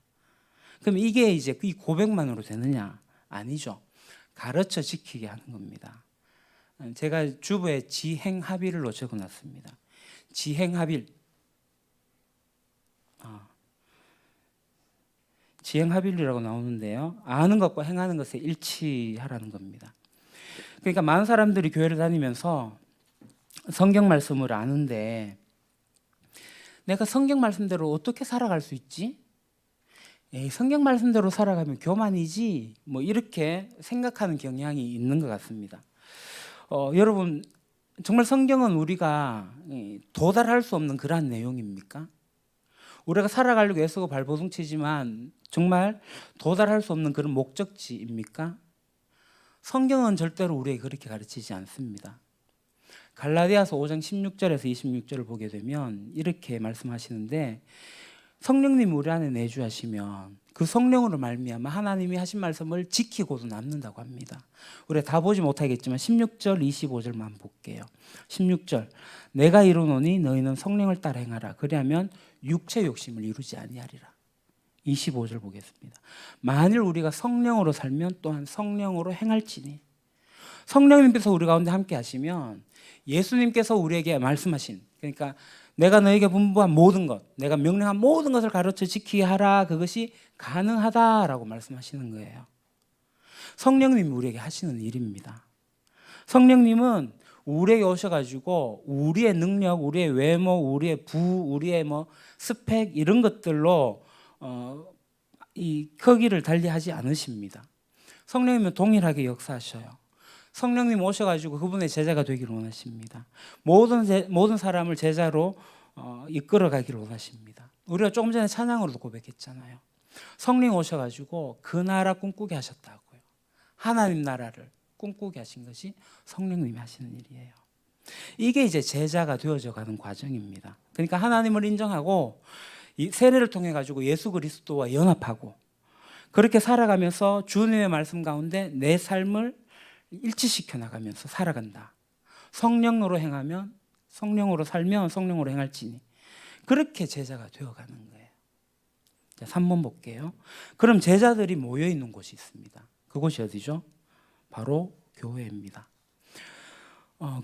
그럼 이게 이제 이 고백만으로 되느냐? 아니죠. 가르쳐 지키게 하는 겁니다. 제가 주부에 지행합일로 적어놨습니다. 지행합일. 지행합일이라고 나오는데요. 아는 것과 행하는 것에 일치하라는 겁니다. 그러니까 많은 사람들이 교회를 다니면서 성경 말씀을 아는데 내가 성경 말씀대로 어떻게 살아갈 수 있지? 에이, 성경 말씀대로 살아가면 교만이지 뭐 이렇게 생각하는 경향이 있는 것 같습니다. 여러분 정말 성경은 우리가 도달할 수 없는 그러한 내용입니까? 우리가 살아가려고 애쓰고 발버둥치지만 정말 도달할 수 없는 그런 목적지입니까? 성경은 절대로 우리에게 그렇게 가르치지 않습니다. 갈라디아서 5장 16절에서 26절을 보게 되면 이렇게 말씀하시는데 성령님이 우리 안에 내주하시면 그 성령으로 말미암아 하나님이 하신 말씀을 지키고도 남는다고 합니다. 우리가 다 보지 못하겠지만 16절 25절만 볼게요. 16절 내가 이루노니 너희는 성령을 따라 행하라. 그리하면 육체 욕심을 이루지 아니하리라. 25절 보겠습니다. 만일 우리가 성령으로 살면 또한 성령으로 행할지니. 성령님께서 우리 가운데 함께 하시면 예수님께서 우리에게 말씀하신, 그러니까 내가 너에게 분부한 모든 것, 내가 명령한 모든 것을 가르쳐 지키게 하라. 그것이 가능하다라고 말씀하시는 거예요. 성령님이 우리에게 하시는 일입니다. 성령님은 우리에게 오셔가지고 우리의 능력, 우리의 외모, 우리의 우리의 뭐 스펙 이런 것들로 이 거기를 달리하지 않으십니다. 성령님은 동일하게 역사하셔요. 성령님 오셔가지고 그분의 제자가 되기를 원하십니다. 모든 사람을 제자로 이끌어가기를 원하십니다. 우리가 조금 전에 찬양으로도 고백했잖아요. 성령 오셔가지고 그 나라 꿈꾸게 하셨다고요. 하나님 나라를 꿈꾸게 하신 것이 성령님이 하시는 일이에요. 이게 이제 제자가 되어져 가는 과정입니다. 그러니까 하나님을 인정하고 이 세례를 통해 가지고 예수 그리스도와 연합하고 그렇게 살아가면서 주님의 말씀 가운데 내 삶을 일치시켜 나가면서 살아간다. 성령으로 행하면 성령으로 살면 성령으로 행할지니. 그렇게 제자가 되어가는 거예요. 자, 3번 볼게요. 그럼 제자들이 모여 있는 곳이 있습니다. 그곳이 어디죠? 바로 교회입니다.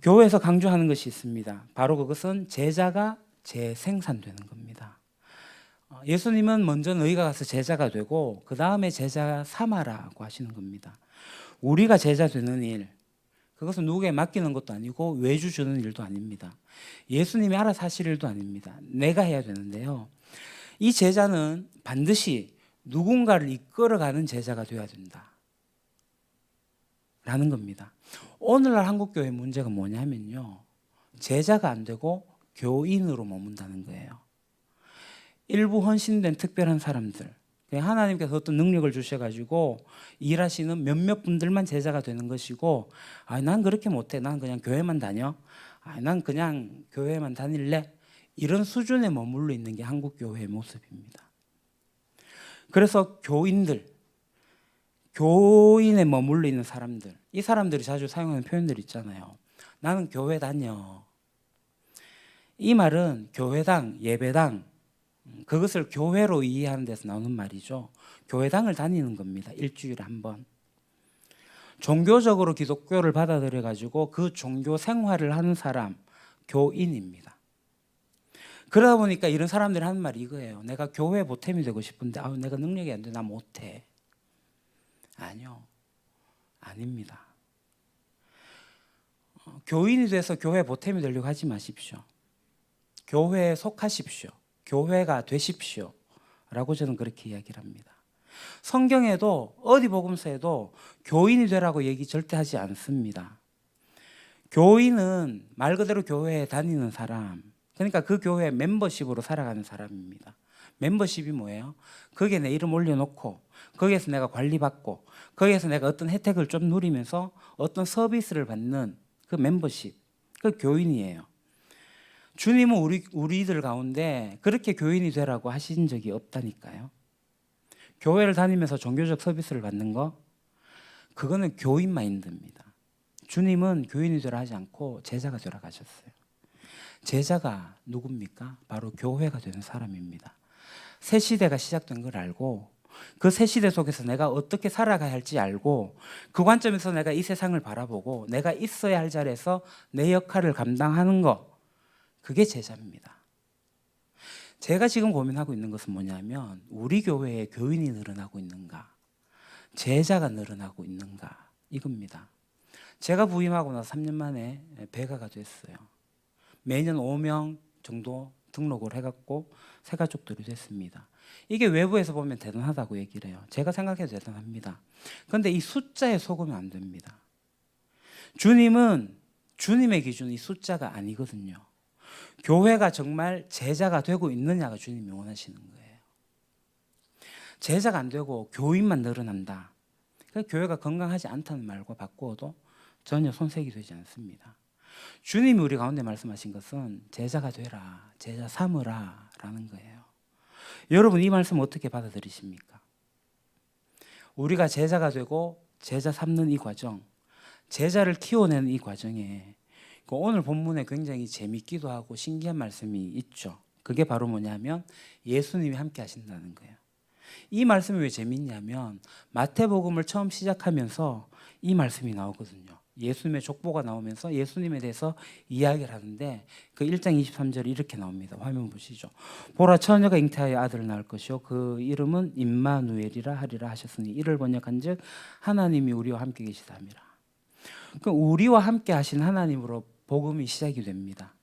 교회에서 강조하는 것이 있습니다. 바로 그것은 제자가 재생산되는 겁니다. 예수님은 먼저 너희가 가서 제자가 되고 그 다음에 제자 삼아라고 하시는 겁니다. 우리가 제자 되는 일, 그것은 누구에게 맡기는 것도 아니고 외주 주는 일도 아닙니다. 예수님이 알아서 하실 일도 아닙니다. 내가 해야 되는데요. 이 제자는 반드시 누군가를 이끌어가는 제자가 되어야 된다 라는 겁니다. 오늘날 한국교회 문제가 뭐냐면요, 제자가 안 되고 교인으로 머문다는 거예요. 일부 헌신된 특별한 사람들, 하나님께서 어떤 능력을 주셔가지고 일하시는 몇몇 분들만 제자가 되는 것이고, 난 그렇게 못해. 난 그냥 교회만 다녀. 난 그냥 교회만 다닐래. 이런 수준에 머물러 있는 게 한국 교회의 모습입니다. 그래서 교인에 머물러 있는 사람들, 이 사람들이 자주 사용하는 표현들 있잖아요. 나는 교회 다녀. 이 말은 교회당, 예배당, 그것을 교회로 이해하는 데서 나오는 말이죠. 교회당을 다니는 겁니다. 일주일에 한 번. 종교적으로 기독교를 받아들여 가지고 그 종교 생활을 하는 사람, 교인입니다. 그러다 보니까 이런 사람들이 하는 말이 이거예요. 내가 교회 보탬이 되고 싶은데 내가 능력이 안 돼. 나 못해. 아니요. 아닙니다. 교인이 돼서 교회 보탬이 되려고 하지 마십시오. 교회에 속하십시오. 교회가 되십시오. 라고 저는 그렇게 이야기를 합니다. 성경에도 어디 복음서에도 교인이 되라고 얘기 절대 하지 않습니다. 교인은 말 그대로 교회에 다니는 사람, 그러니까 그 교회 멤버십으로 살아가는 사람입니다. 멤버십이 뭐예요? 거기에 내 이름 올려놓고 거기에서 내가 관리받고 거기에서 내가 어떤 혜택을 좀 누리면서 어떤 서비스를 받는 그 멤버십, 그 교인이에요. 주님은 우리들 가운데 그렇게 교인이 되라고 하신 적이 없다니까요. 교회를 다니면서 종교적 서비스를 받는 거, 그거는 교인 마인드입니다. 주님은 교인이 되라 하지 않고 제자가 되라 하셨어요. 제자가 누굽니까? 바로 교회가 되는 사람입니다. 새 시대가 시작된 걸 알고 그 새 시대 속에서 내가 어떻게 살아가야 할지 알고 그 관점에서 내가 이 세상을 바라보고 내가 있어야 할 자리에서 내 역할을 감당하는 거, 그게 제자입니다. 제가 지금 고민하고 있는 것은 뭐냐면 우리 교회에 교인이 늘어나고 있는가, 제자가 늘어나고 있는가, 이겁니다. 제가 부임하고 나서 3년 만에 배가가 됐어요. 매년 5명 정도 등록을 해갖고 새 가족들이 됐습니다. 이게 외부에서 보면 대단하다고 얘기를 해요. 제가 생각해도 대단합니다. 그런데 이 숫자에 속으면 안 됩니다. 주님은 주님의 기준 이 숫자가 아니거든요. 교회가 정말 제자가 되고 있느냐가 주님이 원하시는 거예요. 제자가 안 되고 교인만 늘어난다. 교회가 건강하지 않다는 말과 바꾸어도 전혀 손색이 되지 않습니다. 주님이 우리 가운데 말씀하신 것은 제자가 되라, 제자 삼으라 라는 거예요. 여러분 이 말씀 어떻게 받아들이십니까? 우리가 제자가 되고 제자 삼는 이 과정, 제자를 키워내는 이 과정에 오늘 본문에 굉장히 재밌기도 하고 신기한 말씀이 있죠. 그게 바로 뭐냐면 예수님이 함께 하신다는 거예요. 이 말씀이 왜 재밌냐면 마태복음을 처음 시작하면서 이 말씀이 나오거든요. 예수님의 족보가 나오면서 예수님에 대해서 이야기를 하는데 그 1장 23절이 이렇게 나옵니다. 화면 보시죠. 보라, 처녀가 잉태하여 아들을 낳을 것이요 그 이름은 임마누엘이라 하리라 하셨으니 이를 번역한즉 하나님이 우리와 함께 계시다 함이라. 그 우리와 함께 하신 하나님으로 복음이 시작이 됩니다.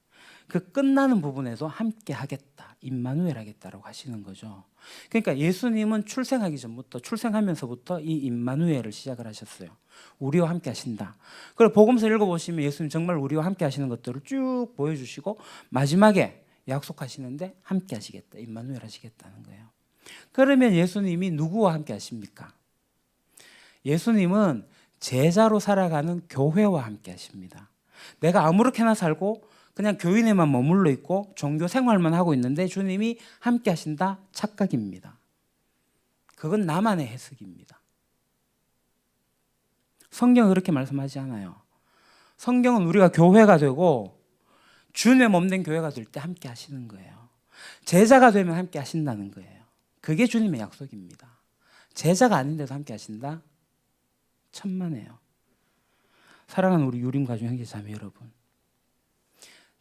그 끝나는 부분에도 함께 하겠다, 임마누엘 하겠다라고 하시는 거죠. 그러니까 예수님은 출생하기 전부터, 출생하면서부터 이 임마누엘을 시작을 하셨어요. 우리와 함께 하신다. 그리고 복음서 읽어보시면 예수님 정말 우리와 함께 하시는 것들을 쭉 보여주시고 마지막에 약속하시는데 함께 하시겠다, 임마누엘 하시겠다는 거예요. 그러면 예수님이 누구와 함께 하십니까? 예수님은 제자로 살아가는 교회와 함께 하십니다. 내가 아무렇게나 살고 그냥 교인에만 머물러 있고 종교 생활만 하고 있는데 주님이 함께 하신다? 착각입니다. 그건 나만의 해석입니다. 성경은 그렇게 말씀하지 않아요. 성경은 우리가 교회가 되고 주님의 몸된 교회가 될 때 함께 하시는 거예요. 제자가 되면 함께 하신다는 거예요. 그게 주님의 약속입니다. 제자가 아닌데도 함께 하신다? 천만에요. 사랑하는 우리 유림 가족 형제 자매 여러분,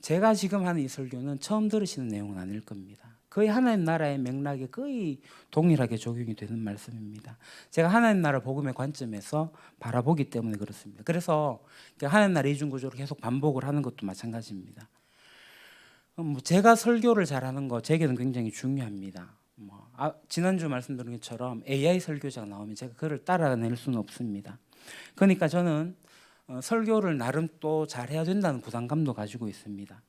제가 지금 하는 이 설교는 처음 들으시는 내용은 아닐 겁니다. 거의 하나님 나라의 맥락에 거의 동일하게 적용이 되는 말씀입니다. 제가 하나님 나라 복음의 관점에서 바라보기 때문에 그렇습니다. 그래서 하나님 나라 이중구조를 계속 반복을 하는 것도 마찬가지입니다. 제가 설교를 잘하는 거 제게는 굉장히 중요합니다. 지난주 말씀드린 것처럼 AI 설교자가 나오면 제가 그를 따라낼 수는 없습니다. 그러니까 저는 설교를 나름 또 잘해야 된다는 부담감도 가지고 있습니다.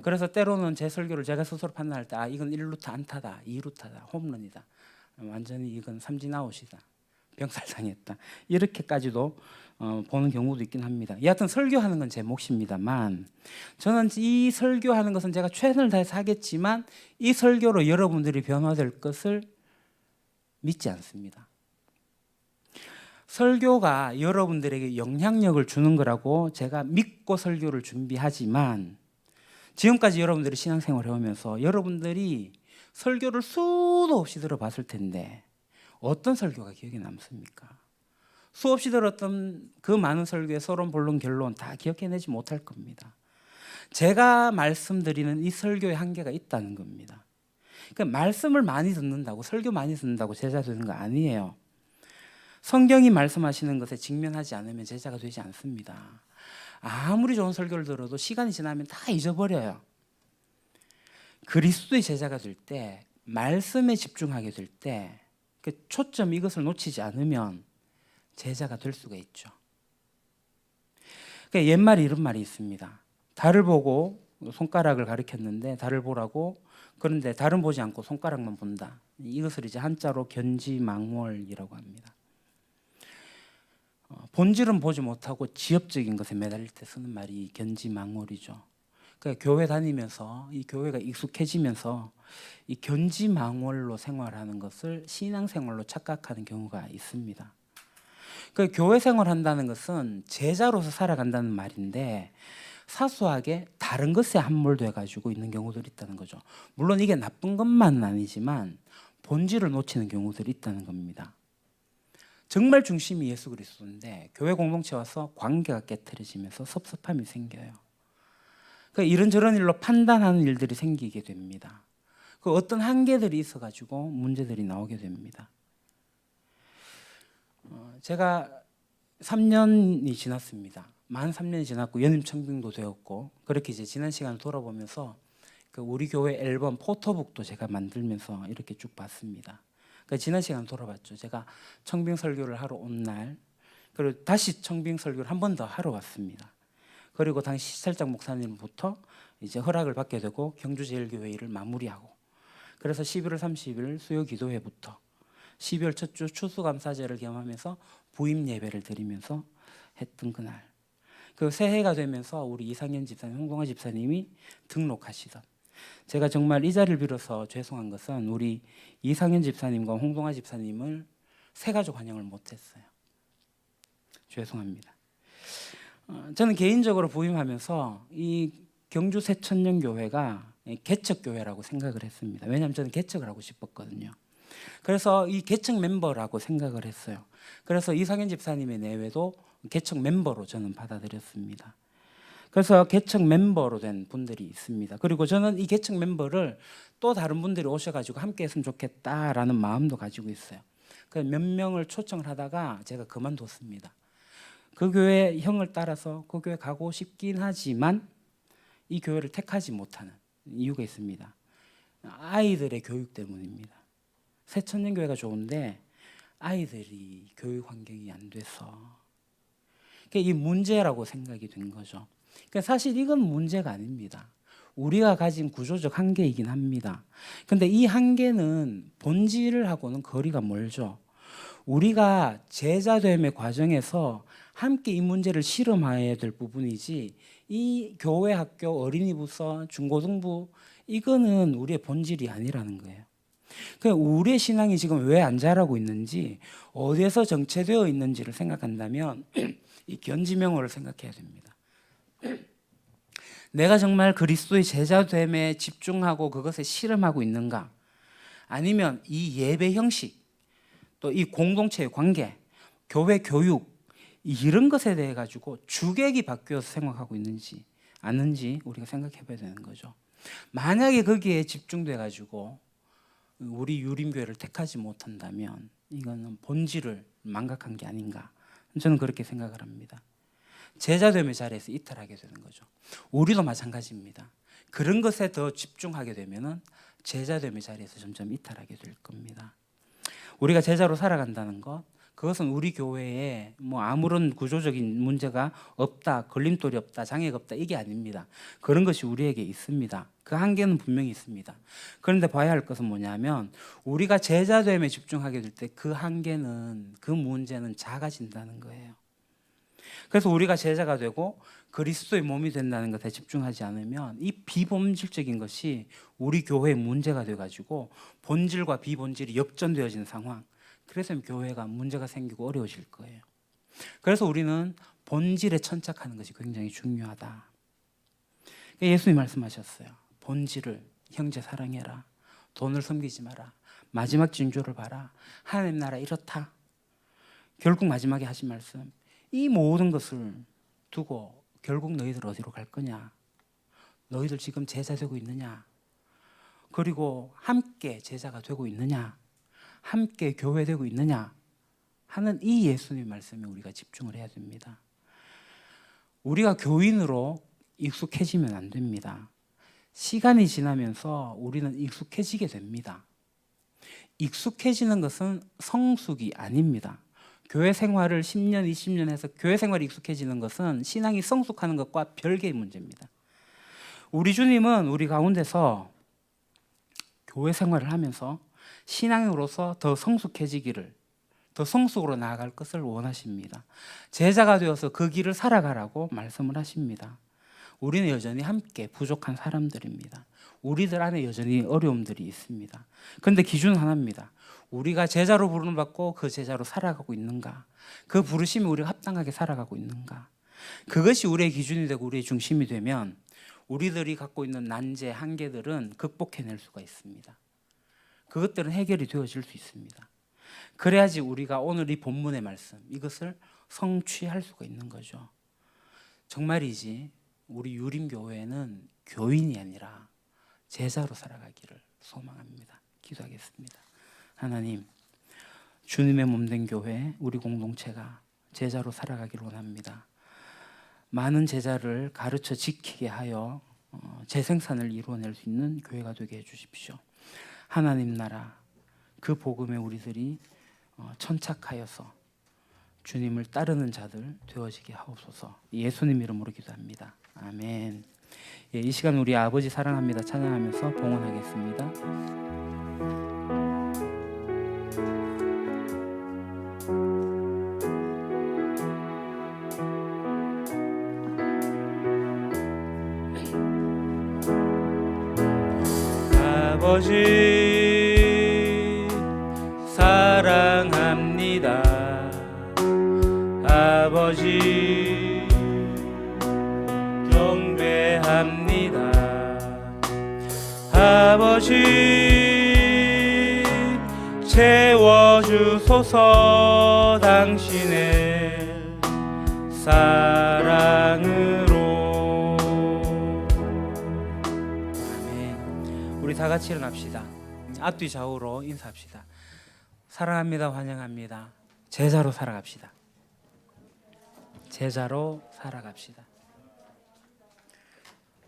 그래서 때로는 제 설교를 제가 스스로 판단할 때 이건 1루타 안타다, 2루타다, 홈런이다 완전히 이건 삼진아웃이다, 병살당했다, 이렇게까지도 보는 경우도 있긴 합니다. 여하튼 설교하는 건 제 몫입니다만, 저는 이 설교하는 것은 제가 최선을 다해서 하겠지만 이 설교로 여러분들이 변화될 것을 믿지 않습니다. 설교가 여러분들에게 영향력을 주는 거라고 제가 믿고 설교를 준비하지만, 지금까지 여러분들이 신앙생활을 해오면서 여러분들이 설교를 수도 없이 들어봤을 텐데 어떤 설교가 기억에 남습니까? 수없이 들었던 그 많은 설교의 서론, 본론, 결론 다 기억해내지 못할 겁니다. 제가 말씀드리는 이 설교의 한계가 있다는 겁니다. 그러니까 말씀을 많이 듣는다고, 설교 많이 듣는다고 제자 되는 거 아니에요. 성경이 말씀하시는 것에 직면하지 않으면 제자가 되지 않습니다. 아무리 좋은 설교를 들어도 시간이 지나면 다 잊어버려요. 그리스도의 제자가 될 때, 말씀에 집중하게 될 때, 그 초점 이것을 놓치지 않으면 제자가 될 수가 있죠. 그러니까 옛말에 이런 말이 있습니다. 달을 보고 손가락을 가리켰는데 달을 보라고, 그런데 달은 보지 않고 손가락만 본다. 이것을 이제 한자로 견지망월이라고 합니다. 본질은 보지 못하고 지엽적인 것에 매달릴 때 쓰는 말이 견지망월이죠. 그러니까 교회 다니면서 이 교회가 익숙해지면서 이 견지망월로 생활하는 것을 신앙생활로 착각하는 경우가 있습니다. 그 교회 생활한다는 것은 제자로서 살아간다는 말인데 사소하게 다른 것에 함몰돼 가지고 있는 경우들이 있다는 거죠. 물론 이게 나쁜 것만은 아니지만 본질을 놓치는 경우들이 있다는 겁니다. 정말 중심이 예수 그리스도인데 교회 공동체 와서 관계가 깨트려지면서 섭섭함이 생겨요. 그러니까 이런저런 일로 판단하는 일들이 생기게 됩니다. 그 어떤 한계들이 있어가지고 문제들이 나오게 됩니다. 제가 3년이 지났습니다. 만 3년이 지났고 연임 청빙도 되었고, 그렇게 이제 지난 시간을 돌아보면서 그 우리 교회 앨범 포토북도 제가 만들면서 이렇게 쭉 봤습니다. 그러니까 지난 시간 돌아봤죠. 제가 청빙 설교를 하러 온 날, 그리고 다시 청빙 설교를 한 번 더 하러 왔습니다. 그리고 당시 시찰장 목사님부터 이제 허락을 받게 되고 경주제일교회 일을 마무리하고, 그래서 11월 30일 수요 기도회부터 12월 첫 주 추수감사제를 겸하면서 부임 예배를 드리면서 했던 그날, 그 새해가 되면서 우리 이상현 집사님, 홍동아 집사님이 등록하시던, 제가 정말 이 자리를 빌어서 죄송한 것은 우리 이상현 집사님과 홍동아 집사님을 새가족 환영을 못했어요. 죄송합니다. 저는 개인적으로 부임하면서 이 경주 새천년교회가 개척교회라고 생각을 했습니다. 왜냐하면 저는 개척을 하고 싶었거든요. 그래서 이 개척 멤버라고 생각을 했어요. 그래서 이상현 집사님의 내외도 개척 멤버로 저는 받아들였습니다. 그래서 개척 멤버로 된 분들이 있습니다. 그리고 저는 이 개척 멤버를 또 다른 분들이 오셔가지고 함께 했으면 좋겠다라는 마음도 가지고 있어요. 그래서 몇 명을 초청을 하다가 제가 그만뒀습니다. 그 교회 형을 따라서 그 교회 가고 싶긴 하지만 이 교회를 택하지 못하는 이유가 있습니다. 아이들의 교육 때문입니다. 새천년교회가 좋은데 아이들이 교육 환경이 안 돼서, 이 문제라고 생각이 된 거죠. 그러니까 사실 이건 문제가 아닙니다. 우리가 가진 구조적 한계이긴 합니다. 근데 이 한계는 본질하고는 거리가 멀죠. 우리가 제자됨의 과정에서 함께 이 문제를 실험해야 될 부분이지, 이 교회, 학교, 어린이부서, 중고등부, 이거는 우리의 본질이 아니라는 거예요. 그러니까 우리의 신앙이 지금 왜 안 자라고 있는지, 어디에서 정체되어 있는지를 생각한다면 이 견지명호를 생각해야 됩니다. 내가 정말 그리스도의 제자됨에 집중하고 그것에 실험하고 있는가? 아니면 이 예배 형식, 또 이 공동체의 관계, 교회 교육, 이런 것에 대해 가지고 주객이 바뀌어서 생각하고 있는지 아는지 우리가 생각해 봐야 되는 거죠. 만약에 거기에 집중돼 가지고 우리 유림교회를 택하지 못한다면 이거는 본질을 망각한 게 아닌가, 저는 그렇게 생각을 합니다. 제자됨의 자리에서 이탈하게 되는 거죠. 우리도 마찬가지입니다. 그런 것에 더 집중하게 되면은 제자됨의 자리에서 점점 이탈하게 될 겁니다. 우리가 제자로 살아간다는 것, 그것은 우리 교회에 뭐 아무런 구조적인 문제가 없다, 걸림돌이 없다, 장애가 없다 이게 아닙니다. 그런 것이 우리에게 있습니다. 그 한계는 분명히 있습니다. 그런데 봐야 할 것은 뭐냐면 우리가 제자됨에 집중하게 될 때 그 한계는, 그 문제는 작아진다는 거예요. 그래서 우리가 제자가 되고 그리스도의 몸이 된다는 것에 집중하지 않으면 이 비본질적인 것이 우리 교회의 문제가 돼가지고 본질과 비본질이 역전되어지는 상황, 그래서 교회가 문제가 생기고 어려워질 거예요. 그래서 우리는 본질에 천착하는 것이 굉장히 중요하다. 예수님 말씀하셨어요. 본질을, 형제 사랑해라, 돈을 섬기지 마라, 마지막 징조를 봐라, 하나님 나라 이렇다. 결국 마지막에 하신 말씀, 이 모든 것을 두고 결국 너희들 어디로 갈 거냐? 너희들 지금 제자 되고 있느냐? 그리고 함께 제자가 되고 있느냐? 함께 교회 되고 있느냐? 하는 이 예수님 말씀에 우리가 집중을 해야 됩니다. 우리가 교인으로 익숙해지면 안 됩니다. 시간이 지나면서 우리는 익숙해지게 됩니다. 익숙해지는 것은 성숙이 아닙니다. 교회 생활을 10년, 20년 해서 교회 생활이 익숙해지는 것은 신앙이 성숙하는 것과 별개의 문제입니다. 우리 주님은 우리 가운데서 교회 생활을 하면서 신앙으로서 더 성숙해지기를, 더 성숙으로 나아갈 것을 원하십니다. 제자가 되어서 그 길을 살아가라고 말씀을 하십니다. 우리는 여전히 함께 부족한 사람들입니다. 우리들 안에 여전히 어려움들이 있습니다. 그런데 기준은 하나입니다. 우리가 제자로 부름을 받고 그 제자로 살아가고 있는가? 그 부르심이 우리가 합당하게 살아가고 있는가? 그것이 우리의 기준이 되고 우리의 중심이 되면 우리들이 갖고 있는 난제, 한계들은 극복해낼 수가 있습니다. 그것들은 해결이 되어질 수 있습니다. 그래야지 우리가 오늘 이 본문의 말씀, 이것을 성취할 수가 있는 거죠. 정말이지 우리 유림교회는 교인이 아니라 제자로 살아가기를 소망합니다. 기도하겠습니다. 하나님, 주님의 몸된 교회, 우리 공동체가 제자로 살아가기를 원합니다. 많은 제자를 가르쳐 지키게 하여 재생산을 이루어낼 수 있는 교회가 되게 해주십시오. 하나님 나라, 그 복음에 우리들이 천착하여서 주님을 따르는 자들 되어지게 하옵소서. 예수님 이름으로 기도합니다. 아멘. 예, 이 시간 우리 아버지 사랑합니다 찬양하면서 봉헌하겠습니다. 아버지 사랑합니다. 아버지 경배합니다. 아버지 채워주소서 당신의 사랑으로. 우리 다 같이 일어납시다. 앞뒤 좌우로 인사합시다. 사랑합니다. 환영합니다. 제자로 살아갑시다. 제자로 살아갑시다.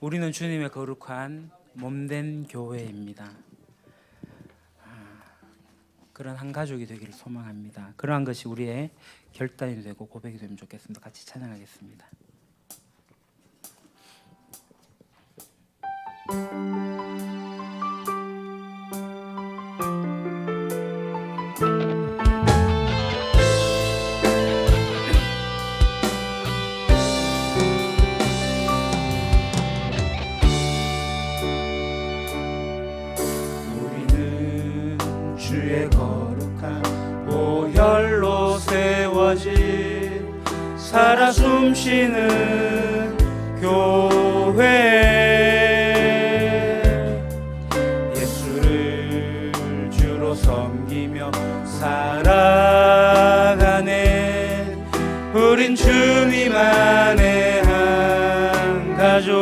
우리는 주님의 거룩한 몸된 교회입니다. 그런 한 가족이 되기를 소망합니다. 그러한 것이 우리의 결단이 되고 고백이 되면 좋겠습니다. 같이 찬양하겠습니다. 주의 거룩한 보혈로 세워진 살아 숨쉬는 교회, 예수를 주로 섬기며 살아가네. 우린 주님 안에 한 가족.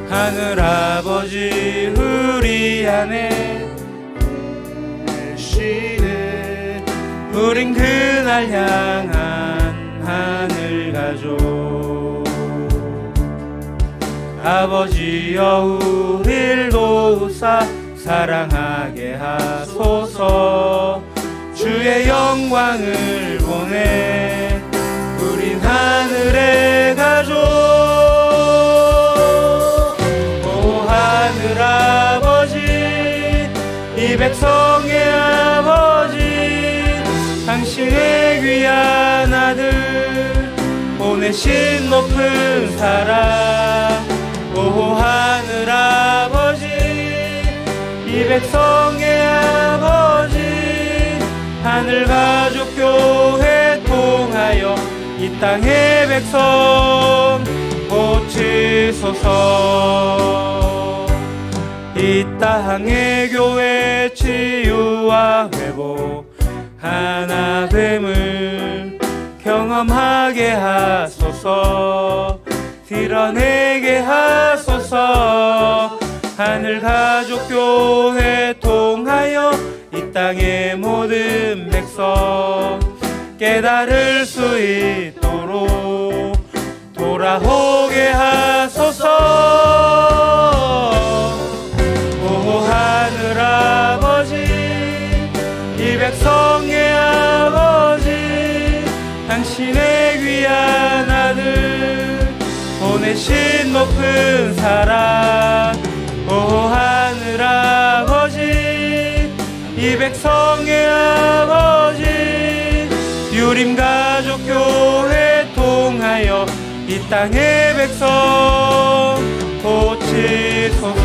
하늘 아버지 우리 안에 계시네. 우린 그날 향한 하늘 가족. 아버지여 우릴 도우사 사랑하게 하소서. 주의 영광을 보내. 우린 하늘의 가족. 오 하늘 아버지, 이 백성의 아버지, 당신의 귀한 아들 보내신 높은 사랑. 오 하늘 아버지, 이 백성의 아버지, 하늘가족교회 통하여 이 땅의 백성 고치소서. 이 땅의 교회 치유와 회복 하나됨을 경험하게 하소서. 드러내게 하소서. 하늘가족교회 통하여 이 땅의 모든 백성 깨달을 수 있도록 돌아오게 하소서. 오 하늘 아버지, 이 백성의 아버지, 당신의 귀한 아들 보내신 높은 사랑. 오 하늘 아버지, 이 백성의 아버지, 유림가족교회 통하여 이 땅의 백성 고치소서.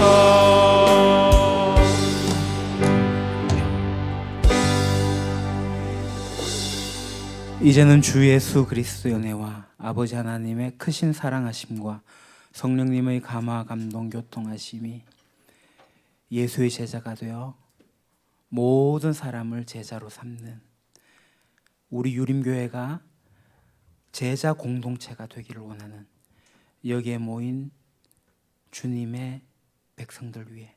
이제는 주 예수 그리스도의 은혜와 아버지 하나님의 크신 사랑하심과 성령님의 감화 감동 교통하심이 예수의 제자가 되어 모든 사람을 제자로 삼는 우리 유림교회가 제자 공동체가 되기를 원하는 여기에 모인 주님의 백성들 위해,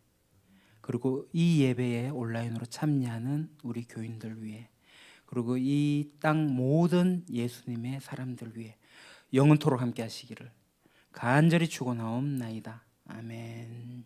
그리고 이 예배에 온라인으로 참여하는 우리 교인들 위해, 그리고 이 땅 모든 예수님의 사람들 위해 영원토록 함께 하시기를 간절히 축원하옵나이다. 아멘.